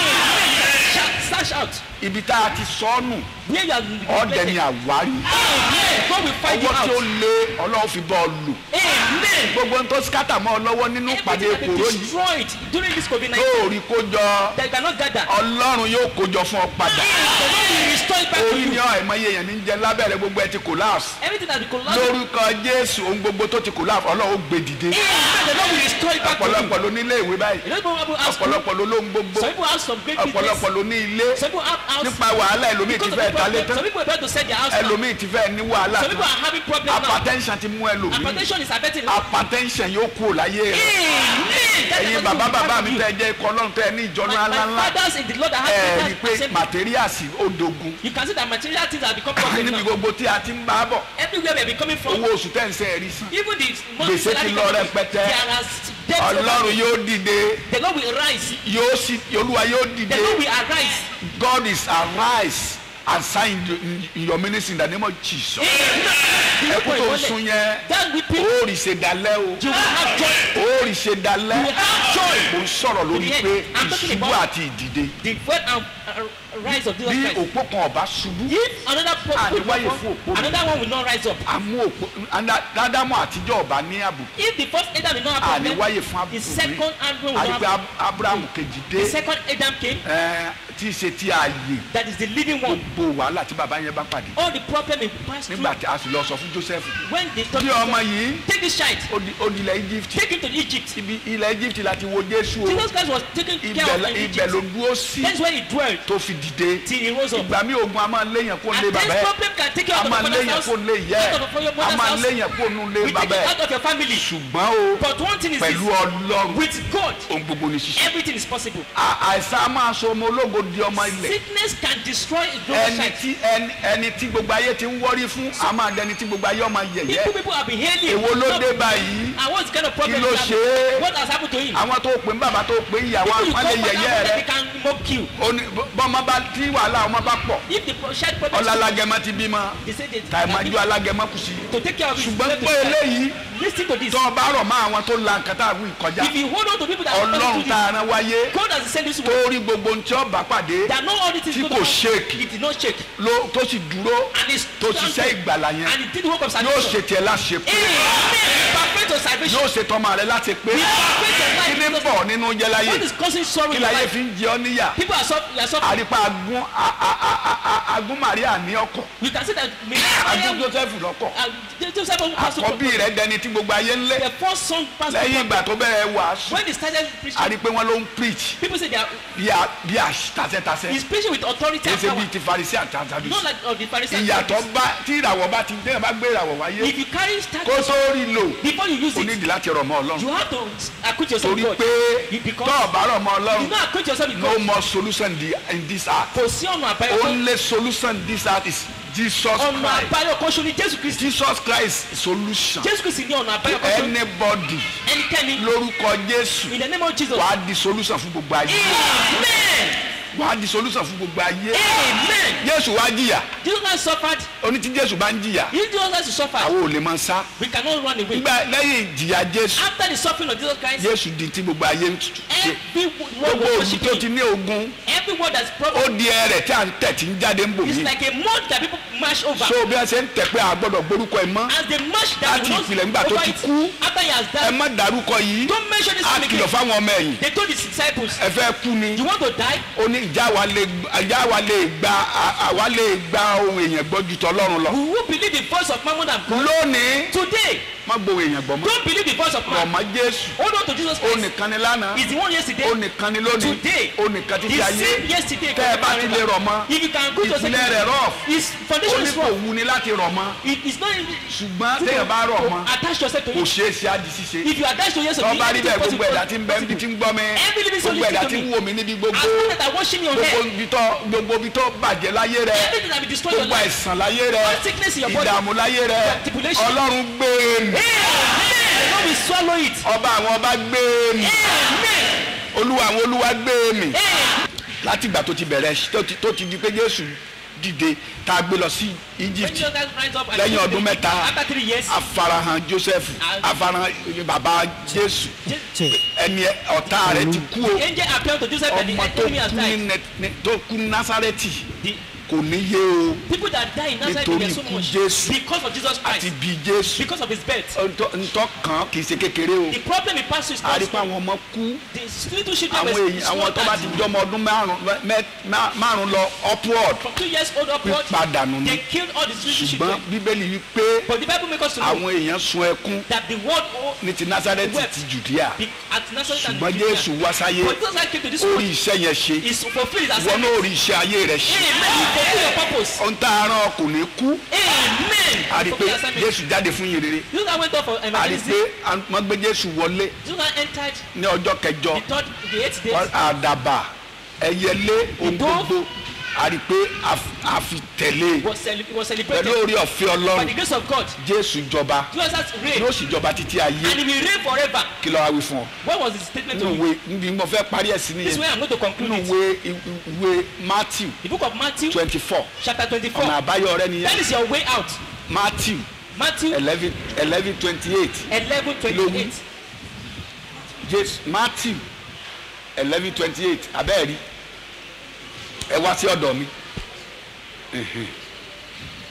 search out. ibi tá a ti sọ ọ́ nù Where you have been ọ̀dẹ ni neglected, àwárí Amen. God will find you ọwọ́ tí ó out. lé Ọlọ́run fi bọ́ ọ lò Amen. gbogbo ohun tó skátà mọ́ ọ lọ́wọ́ nínú ìpàdé Everything that kòró is yìí destroyed during this COVID-19 tó rí kó jọ that you cannot gather, Ọlọ́run yóò kó jọ fún ọ padà the Lord will restore it back to orí ni you. ọ ẹ̀mọye èèyàn ní jẹ lábẹ́rẹ́ gbogbo ẹ ti collapse Everything that is collapsed, lórúkọ Jésù ohun gbogbo tó ti collapse Ọlọ́run ó gbé dìde Amen. The Lord will restore it back to you. ọ̀pọ̀lọpọ̀ ló ní ilé ìwé báyìí You know, people have school. ọ̀pọ̀lọpọ̀ ló lóhun gbogbo Some people have some great business. ọ̀pọ̀lọpọ̀ ló ní ilé Some people have house. nípa wàhálà ẹlòmíì ti Because of fẹ́ the talé problem, tán some people are about to sell their house now. ẹlòmíì ti fẹ́ ní wàhálà Some people tán are having problems now. hypertension ti mú ẹlòmíì Hypertension is affecting life. hypertension yóò kú láyé rẹ Amen. That ẹ̀yin is bàbá what bàbá will mi happen to tẹ́ jẹ́ ikọ̀ Ọlọ́run tẹ́ ní ìjọ you. ńlá My ńlá fathers in the Lord that ẹ rí i have pé accepted. materials ó dogun You can see that material things have become problem níbi now. gbogbo tí a ti ń bá bọ̀ Everywhere we are becoming from, owó oṣù tẹ́ ń sẹ́ ẹ̀rí sí even the money Gbèsè ti lọ rẹpẹtẹ. there are debts over Ọlọ́run it. yóò dìde The Lord will rise. Olúwa yóò The dìde Lord will arise. God is arise and sign in your ministry in the name of Jesus ẹkú tó ń sun yẹn That weeping, ó rí ṣe dalẹ́ o you will have joy. ó rí ṣe dalẹ́ You will have joy. mo ń sọ̀rọ̀ lórí pé I'm talking ìṣubú about- àti ìdìde The word and rise of Jesus bí Christ. òpó kan ọba ṣubú If another wáyé fún òpó mi. another one will not rise up. àmú òpó ádámù àtijọ́ ọba ní àbùkù If the first Adam will not have àní problem, wáyé fún the àbùkù second Adam will àti not pé have. abrahamu kejì dé The second Adam came, tí í ṣe ti ààyè that is the living one. gbogbo wàhálà tí bàbá yẹn bá pàdé All the problem he passed through nígbà tí a sì lọ sọ fún Joseph when they told bí ọmọ yìí take this child, ó di ilẹ̀ Egypt take him to Egypt. ibi ilẹ̀ Egypt láti wo Jésù o Jesus Christ was taken care of in ibẹ̀ ló Egypt. dúró sí That's where he dwelt tó fi dìde till he rose up. ìgbà mi ogun a máa léyàn kó lé And bàbá this ẹ problem can take you a out of máa your father's léyàn house, kó lé yẹ out of your a mother's máa house. léyàn kó nu lé We take bàbá it ẹ out of your family. ṣùgbọ́n o But one thing is pẹ̀lú this, Ọlọ́run with God, ohun gbogbo ní ṣíṣe everything is possible. àìsàn a máa sọ ọmọ ológo di ọmọ ilẹ̀ Sickness can destroy a global site. ẹni tí gbogbo ayé ti ń wọ́rí fún a máa dẹni tí gbogbo ayé ọmọ yẹ̀yẹ́ People have been hailing. èwo ló dé báyìí And what's the kind of problem Kí ló is ṣe é? What has happened to him? àwọn tó pè ń bàbá tó pè ń ìyàwó People you àwọn call lè for yẹ̀yẹ́ that, they rẹ can mock you. bọ́mọ bá tí wàhálà ọmọ bá pọ̀ If the child problem, ọlálágẹmọ ti bímọ they say they tàìmọ́jú alágẹmọ kù sí to take care of his ṣùgbọ́n pé children. eléyìí Listen to this. tó o bá rọ̀ mọ́ àwọn tó la nǹkan tá a wí kọjá If you hold on to people that are Ọlọ́run supposed to tá do a rán wáyé this, God has sent this word. torí gbogbo ohun tí ó bá pàdé That no all this is tí good kò about. shake It did not shake. tó sì dúró And it's tó ṣiṣẹ́ ìgbàlà yẹn and it did the work of yóò salvation. ṣe tiẹ̀ láṣẹ pé Amen. Perfect your salvation. yóò ṣe tọmọ rẹ láti pé We perfect your kí ní life. bọ̀ nínú jẹ́ láyé What is causing sorrow kí in your láyé life? fi ń jẹ ọ́ níyà People are suffering. àrípa agún Màríà ní ọkọ̀ We can see that agún Joseph lọ́kọ̀ Joseph passed through. àkọ́bí rẹ̀ dẹni tí gbogbo ayé ń lé The first son passed lẹ́yìn through. ìgbà tó bẹ̀rẹ̀ wàásù When he started preaching, àrípé wọn ló ń preach people say they are, bí a tasẹ́tasẹ́ he's preaching with authority kì í and ṣe power. bíi ti Farisí àti àtàdùsí Not like of the Pharisees. ìyàtọ̀ bá tí ìràwọ̀ bá ti dé bá gbé ìràwọ̀ wáyé If you carry start kó tó rí lò before you use ó it, nídìí láti rọ̀ mọ́ Ọlọ́run you have to acquit yourself torí with God. pé Because tó o bá rọ̀ mọ́ you Ọlọ́run not acquit yourself with no God. more solution in this earth Kò sí ọ̀nà àbáyọ. only solution in this earth is Jesus Ọ̀nà Christ àbáyọ kan ṣo ni Jésù Kristi. Jesus Christ solution Jésù Kristi ní ọ̀nà àbáyọ kan ṣo. anybody Ẹnikẹ́ni lórúkọ Jésù in the name of Jesus. wàá di solution fún gbogbo ayé Amen. wàá di solution fún gbogbo ayé Amen. Jésù wá jìyà Jesus Christ suffered. oní tí Jésù bá ń jìyà If Jesus Christ suffered, àwọn ò lè máa sá we cannot run away. nígbà lẹ́yìn ìjìyà Jésù After the suffering of Jesus Christ, Jésù di tí gbogbo ayé ń ṣe every word gbogbo was òbí tó ti worshiping. ní ogun Every word that's ó problem di ẹrẹ̀ tí à ń tẹ̀ tí ń jáde ń bò is mí like a mud that people mash over. so bí wọ́n ṣe ń tẹ̀ pé a gbọ́dọ̀ gbórúkọ ẹ̀ mọ́ As they mash that, Láti we don't ìpìlẹ̀ nígbà tó over ti it. kú. After he has ẹ died, má dárúkọ yìí don't mention this á name kìlọ̀ again. fáwọn ọmọ ẹ̀yìn They told his disciples, ẹ fẹ́ kú ni you want to die? ó ní ìjà wa lè gba ohun èèyàn gbọ́ ju tọlọ́run lọ We will believe the voice of Mammon and God. lónìí Today, má gbọ́ èèyàn gbọ́ mọ́ don't believe the voice of man. ọmọ Jésù Hold on to Jesus ó Christ. nìkan ni lánàá He's the one yesterday. ó nìkan ni lónìí Today, ó nìkan títí the ayé same yesterday. tẹ́ ẹ bá ti lè rọ̀ mọ́ If you can go to ìpìlẹ̀ rẹ̀ rọ̀ his ó foundation ní is kò wrong. wù ní láti rọ̀ mọ́ It's not easy ṣùgbọ́n téèyàn bá rọ̀ mọ́ attach yourself to kò it. ṣeé ṣe á di ṣíṣe If you attach to yes, tó bá rí bẹ́ẹ̀ gbogbo ẹ̀dá tí ń bẹ níbi tí ń gbọ́ mi Every living soul gbogbo ẹ̀dá listen tí to ń me. wò mí níbi gbogbo As long as I worship me on head, gbogbo ibi tó bàjẹ́ láyé rẹ everything that will destroy your gbogbo life, àìsàn láyé rẹ all sickness in your body, ìdààmú láyé rẹ tribulation. Ọlọ́run gbé mi amen. God will swallow it. ọba àwọn ọba gbé mi Amen. olúwa àwọn olúwa gbé mi Amen. láti ìgbà tó ti bẹ̀rẹ̀ tó ti di pé Jésù dìde tá a gbé lọ sí When Egypt Jesus Christ rise up and lẹ́yìn take ọdún the- mẹ́ta after 3 years, afarahàn Joseph afarahàn bàbá Jésù ẹni ọ̀tá rẹ̀ ti kú o the angel appeared to Joseph and the ọmọ tó enemy has kú died. tó kú ní Násárẹ́tì The kò ní yé o people that die in Nazareth Nítorí were so ikú much Jésù because of Jesus àti Christ, bí Jésù because of his birth. ntọ́ kan kì í ṣe kékeré o The problem he passed through is not àrípa small. àwọn ọmọ kú The little children àwọn were èèyàn àwọn tó bá ti slaughtered. jọmọ ọdún márùn lọ upward From 2 years old upward, pípadànù ni they killed all the little ṣùgbọ́n children. Bíbélì wí pé But the Bible makes us to know àwọn èèyàn sun ẹkún that the world ní ti Násárẹ́tì ti Jùdíà at Nazareth and ṣùgbọ́n Judea. Jésù wá sáyé But Jesus Christ came to this ó rí world. iṣẹ́ yẹn ṣe Is fulfill his ìwọ assignment. náà ó rí iṣẹ́ ayé rẹ̀ ṣe Amen. You fulfill your purpose. ohun tá a rán ọ kò ní kú Amen. a rí You pé fulfill your assignment. Jésù jáde fún yìí rere Jesus Christ went off for a rí evangelism. pé wọ́n gbé Jésù wọlé Jesus Christ entered ní ọjọ́ kẹjọ the 8th day. àdàbà ẹyẹlé ohun gbogbo a rí pé a fi tẹ̀lé Was pẹ̀lú celebrated orí ọ̀fẹ́ by the Ọlọ́run grace of God. Jésù jọba Jesus reigned yóò sì jọba títí ayé and he will reign forever. kí ló wá wí fún ọ What was his statement to nínú you? ìwé níbi mo fẹ́ parí ẹ̀ sí This way nìyẹn I'm going to conclude nínú it. ìwé Matthew The book of Matthew 24 chapter 24. ọ̀nà àbáyọ rẹ That nìyẹn is your way out. Matthew Matthew 11:28 11:28. Matthew 11:28 abẹ́ẹ̀rí ẹ wá sí ọ̀dọ̀ mi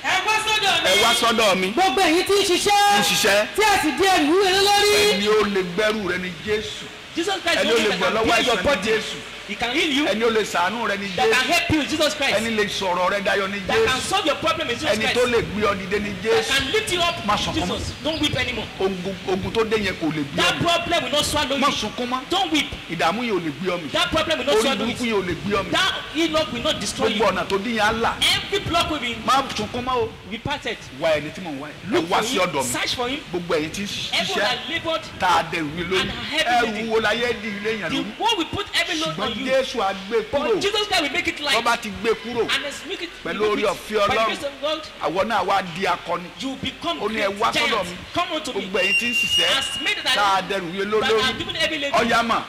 ẹ wá sọ́dọ̀ mi. ẹ wá sọ́dọ̀ mi gbogbo èyí tí ń ń ṣiṣẹ́ ṣiṣẹ́ tí a sì di ẹrù wúwo lé lórí. ẹni ó lè gbẹ́rù rẹ ní Jésù Jesus Christ ẹni ó only lè that gbọ́ can lọ́wọ́ heal your àìsàn ní body. Jésù He can heal you. ẹni ó lè ṣàánú rẹ ní That can Jésù help you, Jesus Christ. ẹni lè sọ̀rọ̀ rẹ dayọ̀ ní That can Jésù solve your problem in Jesus ẹni Christ. tó lè gbé ọ dìde ní That Jésù can lift you up, Má sọkún mọ́. Jesus. Don't weep anymore. ogun tó dé yẹn kò lè gbé ọ That mì problem will not swallow má you. sunkún mọ́ Don't weep. ìdààmú yìí ò lè gbé ọ mì That problem will not orí swallow burúkú you. yìí ò lè gbé ọ mì That e-lock will not destroy gbogbo you. ọ̀nà tó dín yẹn á là Every block will be má sunkún mọ́ o parted. wá ẹni tí mò ń wá ẹ Look wá for sí ọ̀dọ̀ him. mi Search for him. gbogbo ẹ̀yin tí ń Everyone ṣiṣẹ́ that labored, tá a dẹrù yín lórí And heavy ẹrù wo láyé di ilé yẹn the lórí one will put every load on ṣùgbọ́n you. Jésù á gbé kúrò But Jesus Christ will make it light. tó bá ti gbé kúrò And let's make it Pẹ̀lú orí ọ̀fẹ́ by the Ọlọ́run. grace of God, àwọn náà wá di akọni you become Ó ní ẹ wá great sọ́dọ̀ giants. mi. Come unto me. gbogbo ẹ̀yin tí ń ṣiṣẹ́ As made that tá a dẹrù yín that lórí are given every lady. ọ̀yá mà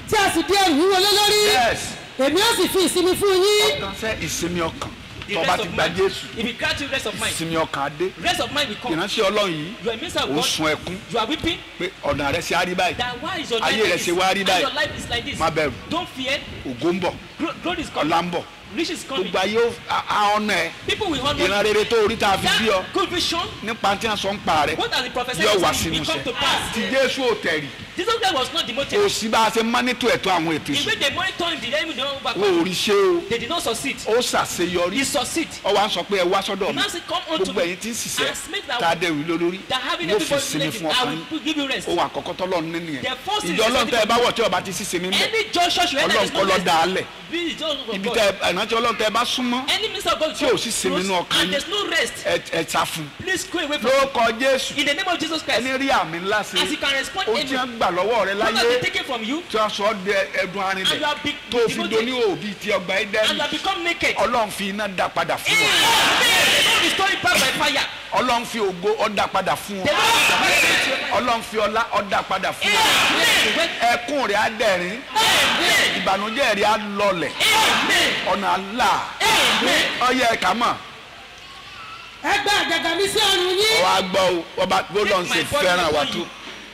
tí a sì di ẹrù wúwo lé lórí. yes èmi ó sì fi ìsinmi fún yín. ọkàn fẹ́ ìsinmi ọkàn The tó rest bá ti of gba mind. Jésù If you grant you rest of mind, ìsinmi ọkàn á dé rest of mind will come. ìránṣẹ́ Ọlọ́run yìí You are a minister of ó God. sun ẹkún You are weeping. pé ọ̀nà rẹ̀ ṣe á rí báyìí That why is your Ayé life rẹ̀ like ṣe this? wá rí And báyìí. your life is like this. Má bẹ̀rù. Don't fear. ògo ń bọ̀ Glory is coming. ọlá ń bọ̀ Rich is coming. gbogbo ayé á ọ̀nà ẹ̀ People will honor ìran you. rere tó orí tá a fi bí ọ That good vision. nípa tí wọ́n sọ ń pa rẹ̀ What has the prophet yóò wá said sínú will come to iṣẹ́ pass? tí Jésù ò tẹ̀rì Jesus Christ was not kò demoted. sí bá a ṣe mánítò ẹ̀tọ́ àwọn ètò The ìṣù way they monitor him, the enemy did not wọn overcome. ò rí ṣe o They did not succeed. ó ṣàṣeyọrí He succeed. ó wá ń sọ pé ẹ wá sọ́dọ̀ The mi man said, come unto gbogbo me. ẹ̀yin tí ń ṣiṣẹ́ And make that tá a dẹrù lórí that having yóò fi everybody sinmi let fún you, I ọkàn yín will give you rest. ohun àkọ́kọ́ tọ́lọ́run ní nìyẹn The first thing ìjọ is Ọlọ́run tẹ́ ẹ bá wọ̀ tí ọba ti ṣiṣẹ́ mi mẹ́ Any church you enter, Ọlọ́run there's no kọ́ ló rest. dá a lẹ̀ Be the church of ibi God. tẹ́ ìrántí Ọlọ́run tẹ́ ẹ bá súnmọ́ Any minister of God tí ò sì sinmi nínú ọkàn and yín there's no rest, ẹ sá fún please go away from it. lórúkọ Jésù In the name of Jesus Christ, ẹni rí àmì ńlá ṣe as you can respond, ohun tí amen. wọ́n gbà lọ́wọ́ rẹ What has láyé been taken from you, tí wọ́n sọ ọ́ de ẹdun and arinlẹ̀ you have been tó fi doni òbí ti ọgbà and Édẹ́nì you have become naked. Ọlọ́run fi iná dá padà fún ọ Amen. They don't restore it back by fire. Ọlọ́run fi ògo ó dá padà fún They ọ don't restore it. Ọlọ́run fi ọlá ó dá padà fún ọ Amen. ẹkún rẹ̀ á dẹ̀rín Amen. ìbànújẹ́ rẹ̀ á lọlẹ̀ Amen. ọ̀nà àlà Amen. ọyẹ ẹ̀ka mọ̀ ẹ gba àjàgà mi sí ọrùn yín. ọwọ́ agbọ́ o ọba bólọ̀ ń ṣe Take my body fẹ́ràn wa upon tó you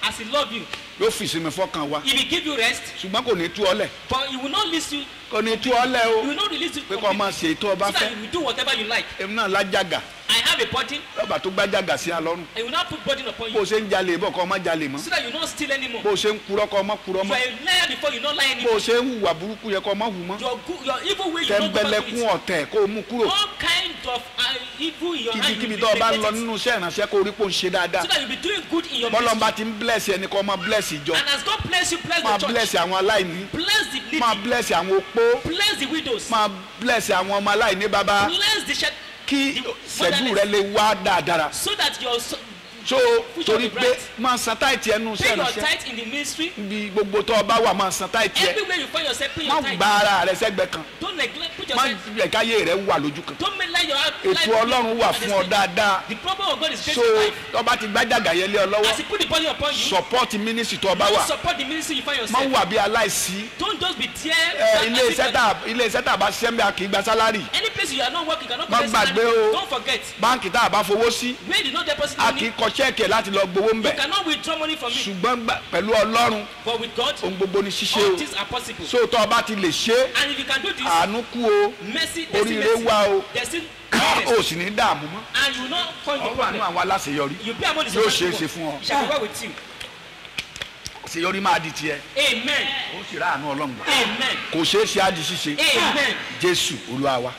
as he love you. yóò fi ìsinmi fọ́kàn wa He will give you rest, ṣùgbọ́n kò ní tú ọ lẹ̀ but he will not release you. kò ní tú ọ lẹ̀ o He will not release you pé kò máa ṣe ètò ọba so that fẹ́ you will do whatever you like. èmi náà lájàgà I have a burden. ọba tó gbájàgà sí alọ́run I will not put burden upon bó o you ṣe ń jalè bọ̀ kọ́ ọ má jalè mọ́ so that you will not steal anymore. bó o ṣe ń purọ́ kọ́ ọ má purọ́ You mọ́ are a liar before you not lie bó o anymore. ṣe ń hùwà burúkú yẹ kọ́ ọ má hù mọ́ Your evil way you not go back to tẹ́ńbẹ́lẹ́kún it. ọ̀tẹ̀ kó o mú kúrò All kind of evil in your hand. kíbikíbi You tó o bá ń will lọ negate it. nínú iṣẹ́ ìránṣẹ́ kó o rí pò ń ṣe dáadáa So that you will be doing good in your bọ́lọ̀ ministry. bá ti ń bless ẹni kọ́ ọ má bless ìjọ And as God bless you, bless máa the church. bless àwọn aláìní Bless the needy. máa bless àwọn opó Bless the widows. máa bless àwọn ọmọ aláìní bàbá Bless the shed. kí ṣẹ́jú rẹ lè wá dáadáa So that your so torí pé máa san táìtì ẹnu pay iṣẹ́ your ìránṣẹ́ tithe in the ministry. bí gbogbo tó o bá wà máa san táìtì ẹ Everywhere you find yourself, pay má your tithe. gba ara rẹ sẹ́gbẹ̀ kan Don't neglect. Put má yourself. jẹ́ káyé rẹ wà lójú kan Don't make like your life. ètò Ọlọ́run wà fún ọ dáadáa The problem of God is great so in life. tó bá ti gbájàgà yẹn lé ọ lọ́wọ́ As he put the body upon you, support ministry tó o bá don't wà support the ministry you find má yourself. wà bí aláìsí Don't just be there. ilé iṣẹ́ tá a bá ṣiṣẹ́ bí a kì í gba sálárì Any place you are not working, you cannot Má collect gbàgbé salary. o. Don't forget. báńkì tá a bá fowó sí Where you did not deposit a kì í money, kọ ṣẹ́ẹ̀kì láti lọ gbowó ń you bẹ̀ cannot withdraw money from it. ṣùgbọ́n pẹ̀lú Ọlọ́run But with God, ohun gbogbo ni ṣíṣe all o things are possible. so tó o bá ti lè ṣe é And if you can do this, àánú kú o mercy, there's still oríire mercy. wá o There's still o goodness. sì ní dààmú mọ́ And you will not find the ọ wà nínú problem. àwọn aláṣeyọrí You'll be among the yóò successful ṣeé ṣe ones. fún ọ It shall be well with you. àṣeyọrí máa di tiẹ̀ Amen. ó sì rà àánú Ọlọ́run gbà Amen. kò ṣeé ṣe á di ṣíṣe Amen. Jésù Olúwa wa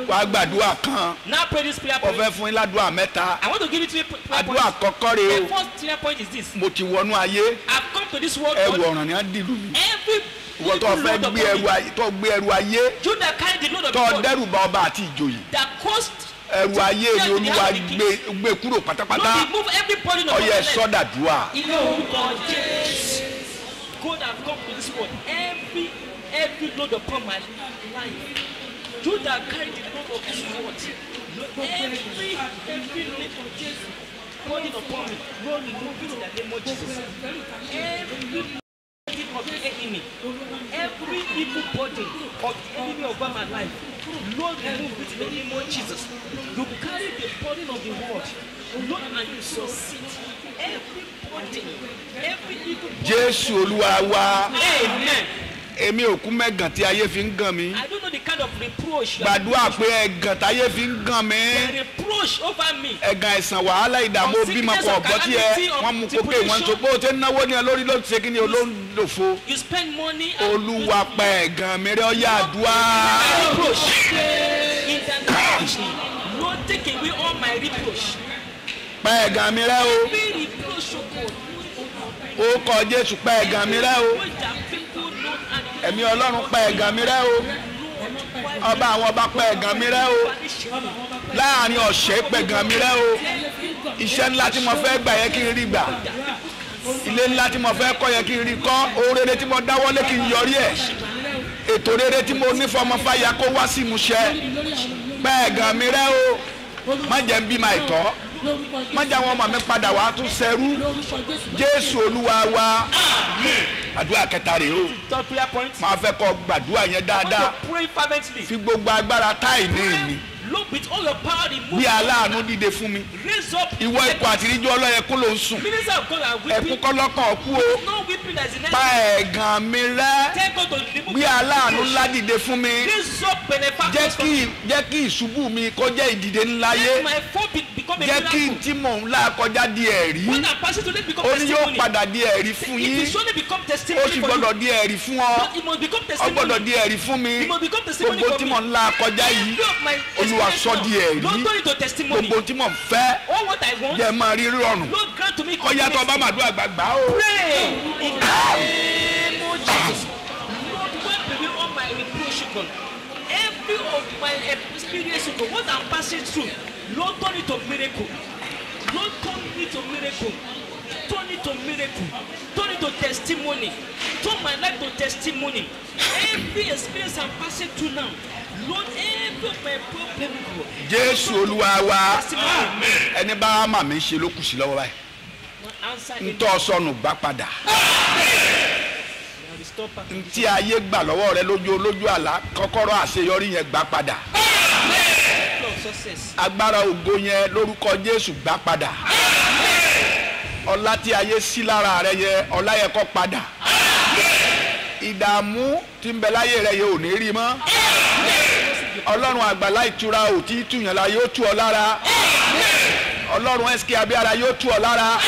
wàá gbàdúrà kan Now pray this prayer ó point. fẹ́ fún yín ládùúrà mẹ́ta I want to give you three prayer àdúrà points. àkọ́kọ́ rèé The o first prayer point is this. mo ti wọnú ayé I've come to this world. ẹrù God, ọ̀ràn ni á dìlù mi every ìwọ tó evil fẹ́ load gbé upon ẹrù me. ayé tó gbé ẹrù ayé You that carry the load of the tó world. dẹ́rù bà ọba àti ìjòyè That cost. ẹrù ayé ni Olúwa gbé kúrò Lord, pátápátá remove every burden of ọyẹ your life. sọdàdúà In the name of Jesus. God have come to this world. Every load upon my life. You that carry the load of this world. Every load of Jesus. Burden upon me. Lord, remove it in the name of Jesus. Every burden of the enemy. Every evil burden of the enemy over my life. Lord, remove it in the name of Jesus. You carry the burden of the world. Lord, and you succeed. Every burden, every evil burden. Jésù Olúwa wa Amen. èmi ò kú mẹ́gàn tí ayé fi ń gàn mí. I don't know the kind of reproach. You are gbàdúrà pé ẹ̀gàn táyé fi ń gàn mí. the reproach over me. ẹ̀gàn àìsàn wàhálà ìdààmú bímọ kọ ọ̀gbọ́ tí ẹ wọ́n mú kókè wọ́n tó bó ṣe ń náwó ní ẹ lórí ló ti ṣe kí ni olóńdòfo. You spend money. And olúwa pa ẹ̀gàn mi rẹ́ ọ̀yà àdúrà. reproach. In the name of Jesus. Lord, take away all my reproach. pa ẹ̀gàn mi rẹ́ o. Every reproach, oh God. ó kọ Jésù pa ẹ̀gàn mi rẹ́ o. ẹ̀mí Ọlọ́run pa ẹ̀gàn mi rẹ́ o. ọba àwọn ọba pa ẹ̀gàn mi rẹ́ o. láàrin ọ̀sẹ̀ pẹ̀gàn mi rẹ́ o. iṣẹ́ ńlá tí mo fẹ́ gbà yẹ kí n rí gbà. ilé ńlá tí mo fẹ́ kọ́ yẹ kí n rí kọ́. ohun rere tí mo dáwọ́lé kí n yọrí ẹ̀. ètò rere tí mo ní fọmọ fàyà kó wá sí ìmúṣẹ. pa ẹ̀gàn mi rẹ́ o. má jẹ́ ń bí máa tọ́. má jẹ́ àwọn ọmọ mi padà wá tún ṣẹrú. Jésù Olúwa wa. àdúrà kẹta rèé o. Third prayer point. máa fẹ́ kọ́ gbàdúrà yẹn dáadáa. Pray fervently. fi gbogbo agbára táì ní mi. Look with all your power in bí aláàánú dìde fún mi. Raise up. ìwọ ikọ̀ àtìríjú ọlọ́yẹ kó ló ń sùn. Minister of God and ẹkún weeping. kọ́lọ́kàn kú o. No weeping as in pa ẹ̀gàn mi rẹ́. Take God to remove. bí aláàánú ńlá dìde fún mi. Raise up benefactors. jẹ́ kí ìṣubú mi kó jẹ́ ìdìde ńlá Let yé. my fall become a jẹ́ kí n miracle. tí mò ń là kọjá di ẹ̀rí. When I'm passing to let become ó ní yóò testimony. padà di ẹ̀rí fún It yín. will surely become ó testimony sì for you. gbọ́dọ̀ di ẹ̀rí fún ọ. But it must become ó testimony. gbọ́dọ̀ di ẹ̀rí fún mi. It must become testimony gbogbo for tí me. mò ń là kọjá yìí. Every of my Olúwa experience sọ di ẹ̀rí. now, Lord, turn it to testimony. gbogbo tí mò ń fẹ́ All what I want, jẹ́ máa rí rọrùn. Lord, grant to me ọ̀yá tó bá màdúrà gbàgbà o. Pray in the name of Jesus. Lord, wipe away all my reproach, God. Every of my experience, God, what I'm passing through, Lord, turn it to miracle. Lord, turn it to miracle. Turn it to miracle. Turn it to testimony. Turn my life to testimony. Every experience I'm passing through now, Lord, every of my problem, God. Jésù Olúwa wa. Testimony. ẹni bá mà mí ṣe ló kù sí lọ́wọ́ báyìí. Answer in ntọ́ sọnù gbà padà. restore back. ntí ayé gbà lọ́wọ́ rẹ lójú àlá kọ́kọ́rọ́ àṣeyọrí yẹn gbà padà. Of success. agbára ògo yẹn lórúkọ Jésù gbà padà. ọlá tí ayé sí lára rẹ yẹ ọlá yẹ kó padà. ìdààmú tí ń bẹ láyé rẹ yẹ ò ní rí mọ́. Ọlọ́run àgbàlá ìtura ò tí túyàn la yóò tú ọ lára. Ọlọ́run ẹsẹ̀ abíára yóò tú ọ lára.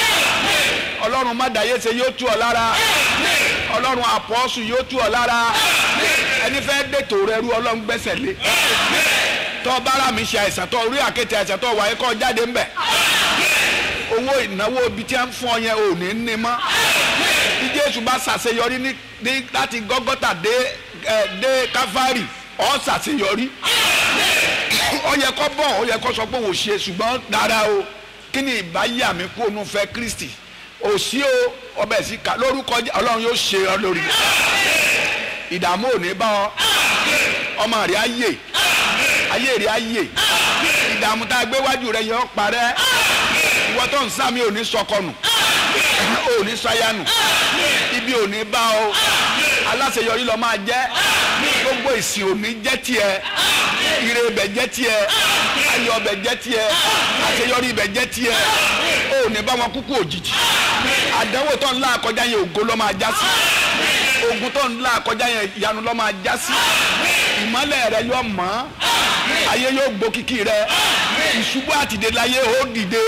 Ọlọ́run mádàyése yóò tú ọ lára. Ọlọ́run àpọ́sù yóò tú ọ lára. ẹni fẹ́ dètò rẹ rú Ọlọ́run gbẹ́sẹ̀ lé. tọ́ bára mi ṣe àìsàn tọ́ orí àkéte àìsàn tọ́ wáyé kọ́ jáde ńbẹ̀. owó ìnáwó ibi tí wọ́n fún ọ yẹn ò ní ní mọ́. bí Jésù bá ṣàṣeyọrí ní láti Gọ́gọ́tà dé Káfárì ọ ṣàṣeyọrí. ó yẹ kó bọ̀ ó yẹ kó sọ pé òun ṣe ṣùgbọ́n dára o kí ni ìbáyà mi kú òun fẹ́ Kristi òsì o ọbẹ̀ sí ká lórúkọ Ọlọ́run yóò ṣe ọ lórí ìdààmú ò ní bá ọ ọmọ rẹ ayé rẹ ayé ìdààmú tá a gbé wájú rẹ yẹ ọ parẹ́ ìwọ tó ń sàmì ò ní sọkọnù ò ní sọyánù ibi ò ní bá ọ aláṣeyọrí lọ máa jẹ gbogbo ìsìn ò ní jẹ tiẹ̀ ire ibẹ̀ jẹ́ tiẹ̀ ayọ̀ ibẹ̀ jẹ́ tiẹ̀ àṣeyọrí ibẹ̀ jẹ́ tiẹ̀ ó ní bá wọn kúkú òjijì àdánwò tó ń là kọjá yẹn ògo ló máa já sí ogun tó ń là kọjá yẹn ìyanu ló máa já sí ìmọ́lẹ̀ rẹ yóò mọ́ ayé yóò gbó kìkì rẹ ìṣubú àtìdé láyé ó dìde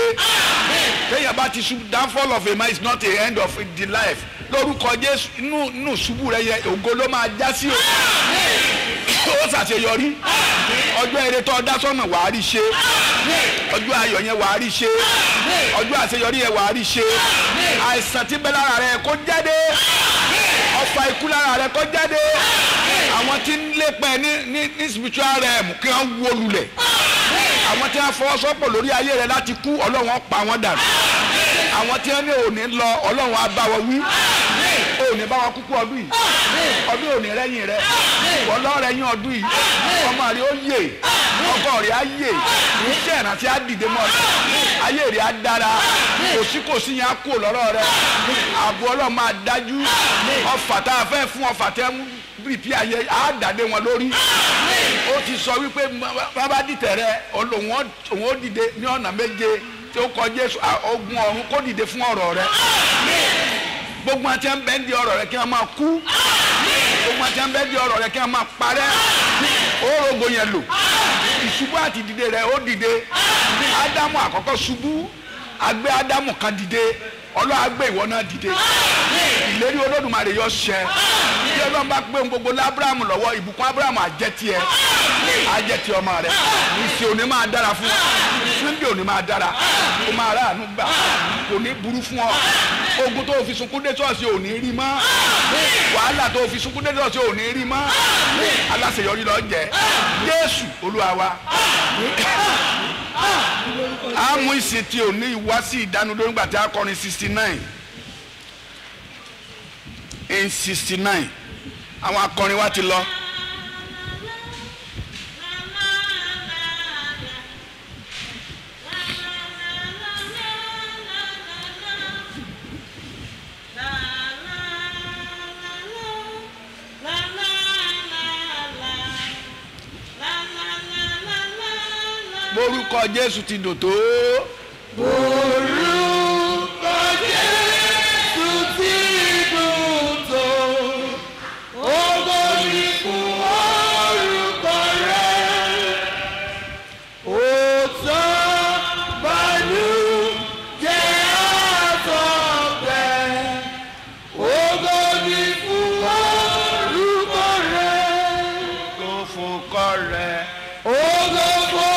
téèyàn bá ti ṣubú downfall of a man is not the end of the life lórúkọ Jésù inú ṣubú rẹ yẹn ògo ló máa já sí o ó ṣàṣeyọrí ọjọ́ eré tó dá sọ́nà wàá rí ṣe ọjọ́ ayọ̀ yẹn wàá rí ṣe ọjọ́ àṣeyọrí yẹn wàá rí ṣe àìsàn tí bẹ lára rẹ kó jáde ọfà ikú lára rẹ kó jáde àwọn tí ń lépa ní spiritual realm kí wọ́n wó lulẹ̀ àwọn tí wọ́n fọwọ́sọ́pọ̀ lórí ayé rẹ láti kú Ọlọ́run pa wọ́n dànù àwọn tí wọ́n ní òní lọ Ọlọ́run á bá wọn wí òní bá wọn kúkú ọdún yìí ọdún òní rẹ́yìn rẹ ọlọ́rẹ̀ yín ọdún yìí ọmọ rẹ ó yè ọkọ rẹ á yè iṣẹ́ ìrántí á dìde mọ́ ayé rẹ á dára kòsíkòsí yẹn á kú lọ́rọ̀ rẹ ààbò Ọlọ́run máa dájú ọfà tá a fẹ́ fún ọfà tẹ́ ń bìrìpì ayé á dàdé wọn lórí ó ti sọ wípé bàbá dìtẹ̀ rẹ òun ó dìde ní ọ̀nà méje tí ó kọ Jésù ogun ọ̀run kó dìde fún ọ̀rọ̀ rẹ gbogbo àti ẹ̀ ń bẹ́ ń di ọ̀rọ̀ rẹ kí wọ́n máa kú gbogbo gbogbo àti ẹnbẹ́ di ọ̀rọ̀ rẹ kí wọ́n máa parẹ́ ó rogo yẹn lò ìṣubú àti dìde rẹ ó dìde ádámù àkọ́kọ́ ṣubú agbé ádámù kan dìde ọlọ́run agbé ìwọ náà dìde ìlérí olódùmarè yọ ṣẹ bí ọlọ́run bá gbé gbogbo lábúrámù lọ́wọ́ ìbùkún ábúrámù àjẹtì ẹ àjẹtì ọmọ rẹ ìṣe òní máa dára fún ọ sunday òní máa dára ó máa ráàánú gbà kò ní burú fún ọ ogun tó fi sunkún dé ṣọ́ọ̀ṣì òní rí mọ́ wàhálà tó fi sunkún dé ṣọ́ọ̀ṣì òní rí mọ́ aláṣeyọrí lọ jẹ Jésù Olúwa wa a mú ìsìn tí ò ní ìwá sí ìdánudó nígbà tí a kọrin 69 in 69 àwọn akọrin wa ti lọ. Borúkọ Jésù ti dùn tó. Borúkọ Jésù ti dùn tó. Ògo ni fún orúkọ rẹ̀. Òótọ́ bànújẹ́ àtọ̀gbẹ. Ògo ni fún orúkọ rẹ̀. Ògo fún kọ rẹ̀. Ògo fún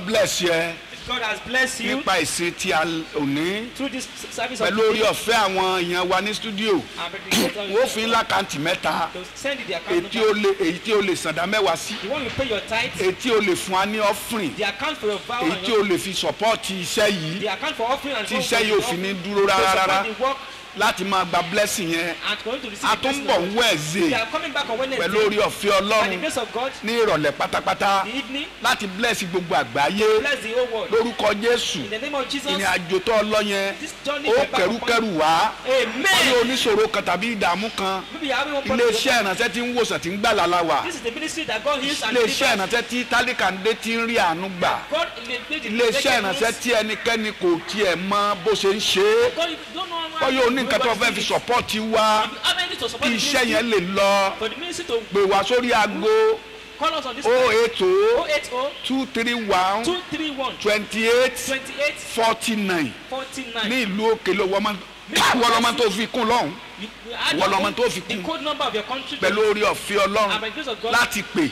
Bless you. God has blessed you nípa ìsìn tí a òní through this service of pẹ̀lú orí ọ̀fẹ́ àwọn èèyàn wa ní stúdíò. Wọ́n fi ńlá kàǹtì mẹ́ta. to send you the account Ètí number. èyí tí o lè sàndá mẹ́wàá sí. The one you pay your tithe, Ètí o lè fún wa ní offering. the account for your vow Èyí and tí o lè fi sọ́pọ́ọ̀tì iṣẹ́ yìí. the account for offering and Tí iṣẹ́ yìí ò fi ní dúró rárá the work láti máa gba blessing yẹn. and going to receive A the tún blessing bọ̀ of ń God. Wednesday They are coming back on Wednesday pẹ̀lú orí ọ̀fẹ́ by the Ọlọ́run grace of God ní ìrọ̀lẹ́ pátápátá the evening. láti bless gbogbo àgbáyé Bless the whole world. lórúkọ Jésù. In the name of Jesus. Ìrìn àjò tó lọ yẹn This journey ó will back upon kẹrùkẹrù wá. Wọ́n ní Amen. oníṣòro kan tàbí ìdààmú kan. Maybe you are having one problem. Ilé-iṣẹ́ ìrànṣẹ́ tí ń wòsàn tí ń gbà lálá wà. This is the ministry that God heals and Ilé-iṣẹ́ delivers. ìrànṣẹ́ tí tálíkàndé ti ń rí àánú gbà. God Ilé-iṣẹ́ ìrànṣẹ́ tí ẹnikẹ́ni kò tiẹ̀ mọ bó ṣe ń ṣe é. God, you don't know Wọ́n yóò ní nǹkan tó fẹ́ fi sọ́pọ́ọ̀tì wa. How many to support Kí the iṣẹ́ ministry? yẹn lè lọ. For the ministry to Pè wá sórí aago call us on this 080 080 231 231 28 28 49 49. ní ìlú òkèlè wọ́lọ́mọ tó fi kún lọ́hùn You add Wọ́n your lọ́mọ own- tó fi the kún. code number of your country pẹ̀lú orí ọ̀fẹ́ and Ọlọ́run by the grace of God láti pè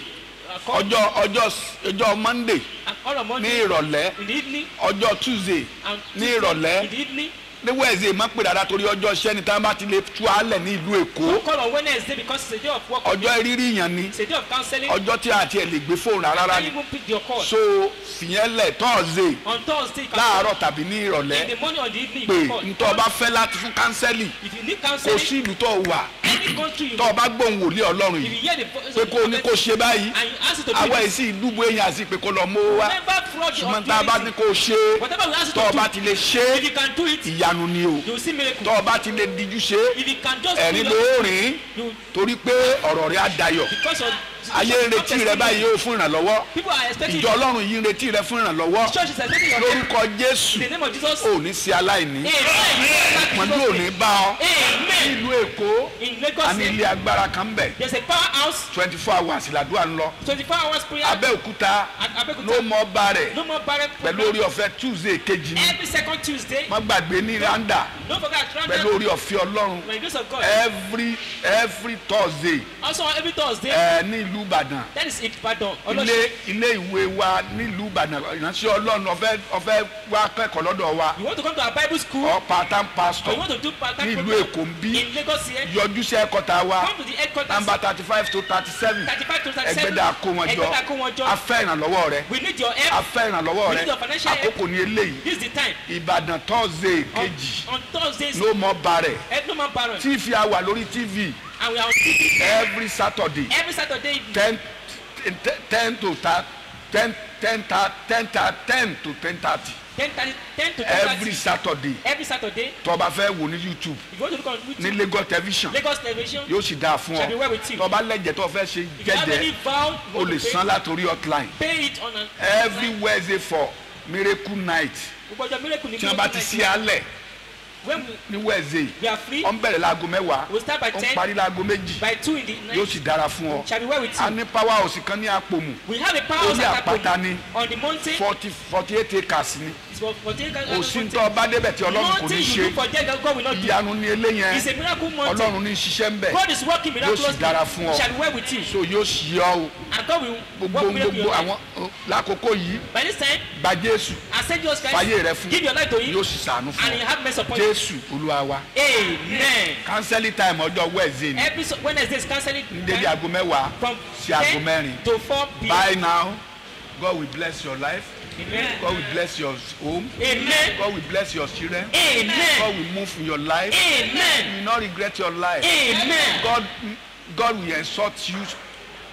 call ọjọ́ Monday and all on ní Monday ìrọ̀lẹ́ in the evening ọjọ́ Tuesday and ní Tuesday ìrọ̀lẹ́ in the evening. ní Wednesday má pè dáadáa torí ọjọ́ iṣẹ́ ni táwọn bá ti lè tú alẹ̀ ní ìlú Èkó Don't call on Wednesday because it's a day of work. ọjọ́ rírí ìyàn ni It's a day of counseling. ọjọ́ tí a tiẹ̀ lè gbé fóònù rárá Can't ni even pick your call. so fìyẹn lẹ̀ Thursday On Thursday, you can láàárọ̀ tàbí ní call. ìrọ̀lẹ́ In the morning or the evening, pé you can call. ntọ́ ọba fẹ́ láti fún kánsẹ́lì If you need kò counseling, sí ìlú tó wà any country you tọ́ ọba gbóhùn wòlíì Ọlọ́run if yìí you hear the voice pé of the kó o ní kó prophet ṣe báyìí and you ask it to do àwa this, èsì ìdúgbò èèyàn àti pé kó lọ mú wa never fraud your ṣùgbọ́n tá a bá ní authority. kó o ṣe Whatever we ask you tọ́ to ọba do, ti lè ṣe if you can do it, ìyanu ni o you will see miracle. tọ́ ọba ti lè díjú ṣe If you can just ẹ̀rín do ló it, rìn you torí pé ọ̀rọ̀ rẹ̀ á dayọ̀ because of ayé ń retí rẹ báyìí yóò fún ìrànlọ́wọ́ people are expecting ìjọ Ọlọ́run yìí ń retí rẹ fún ìrànlọ́wọ́ church is expecting your help. lórúkọ Jésù In the name of Jesus. ò ní sí aláìní pọ̀njú ò ní bá ọ Amen. nílùú Èkó In Lagos, a ní ilé agbára kan bẹ̀ there's a powerhouse, 24 hours làdúrà ń lọ 24 hours prayer. Abẹ́òkúta At Abeokuta. ló mọ ọba rẹ̀ No more barren pẹ̀lú program. orí ọ̀fẹ́ Tuesday kejì ní Every second Tuesday. má gbàgbé ní Rwanda Don't forget pẹ̀lú Rwanda. orí ọ̀fẹ́ Ọlọ́run By the grace of God. every Thursday Also every Thursday. ní ìlú Ìbàdàn That is it, pardon. ilé ìwé wa nílùú Ìbàdàn ìránṣẹ́ Ọlọ́run ọ̀fẹ́ wá kẹ́kọ̀ọ́ lọ́dọ̀ wa You want to come to our Bible school? or part-time Or pastor you want to do part-time ní ìlú program? Èkó ń bí In Lagos here. yọjú sí ẹ̀kọ́ta wa Come to the headquarters. nàmbà 35 to 37 35 to 37. Ẹgbẹ́dà Akówọnjọ Ẹgbẹ́dà Akówọnjọ. a fẹ́ ìrànlọ́wọ́ rẹ We need your help. a fẹ́ ìrànlọ́wọ́ We rẹ need your financial help. àkókò ní eléyìí This is the time. Ìbàdàn Thursday kejì On Thursdays. ló mọ bàrẹ̀ No more barren. TV a wà lórí TV And we are on TV every Saturday every Saturday evening. 10 to 10 to 10:30 10 to 10:30. every Saturday Every Saturday. tó bá fẹ́ wò ní YouTube If you want to look on ní YouTube, Lagos television Lagos television. yóò sì dáa fún Shall be ọ well with you. tó bá lẹ́jẹ̀ tó fẹ́ ṣe If you have any jẹ́jẹ́ vow, you o want lè to san látòrí hotline pay it on an every Wednesday for Miracle Night Gbogbo ọjọ́ miracle ní tí wọ́n bá ti sí alẹ̀ when ní Wednesday we are free, ó ń bẹ̀rẹ̀ láago mẹ́wàá we'll start by ó ń 10, parí láago méjì by 2 in the night. yóò sì dára fún ọ Shall be well with a you. ní power house kan ní Àpòmù We have a power orí àpáta ni on the mountain. 48 acres ni It's for taking òsì tó bá débẹ̀ tí Ọlọ́run kò ní Nothing you ṣe do for them that God will not do. ìyanu ní eléyẹn It's a miracle mountain. Ọlọ́run ní ṣiṣẹ́ ń bẹ̀ God is working yóò sì miraculously. dára fún ọ Shall be well with you. so yóò ṣí ọ o And God will work miracle in gbogbo your life. àwọn lákòókò yìí By this time, gba Jésù accept Jesus fàyè rẹ Christ. fún Give your life to Him. yóò sì ṣàánú fún And He ọ have mercy upon you. Jésù Olúwa wa Amen. counseling time ọjọ́ Wednesday ni Every Wednesday is counseling ní dédé aago mẹ́wàá from sí aago 10 mẹ́rin to 4 p.m. bye now God will bless your life Amen. God will bless your home Amen. God will bless your children God Amen. will move in your life Amen. you will not regret your life Amen. God will exalt you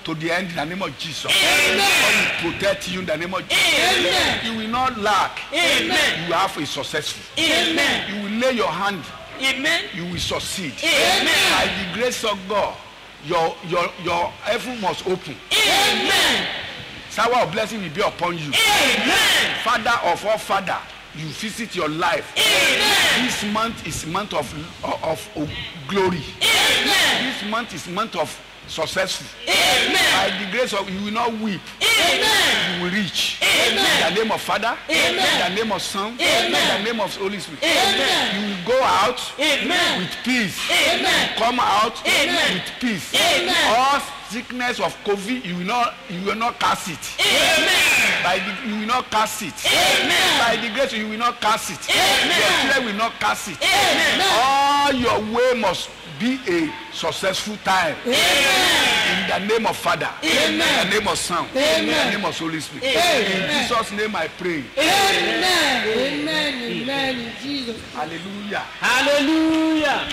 to the end in the name of Jesus. Amen. God will protect you in the name of Jesus. Amen. You will not lack. Amen. You have a successful. Amen. You will lay your hand. Amen. You will succeed. Amen. By the grace of God, your heaven must open. Amen. Shower of blessing will be upon you. Amen. Father of all father, you visit your life. Amen. This month is month of glory. Amen. This month is month of successful. Amen. By the grace of you will not weep. you will reach. In the name of Father, in the name of Son, in the name of Holy Spirit. You will go out with peace. Come out with peace. All sickness of COVID, you will not cast it. You will not cast it. By the grace, you will not cast it. Your children will not cast it. All your way must be a successful time. In the name of Father, in the name of Son, in the name of Holy Spirit. In Jesus' name I pray. Amen. Amen. In Jesus. Hallelujah. Hallelujah.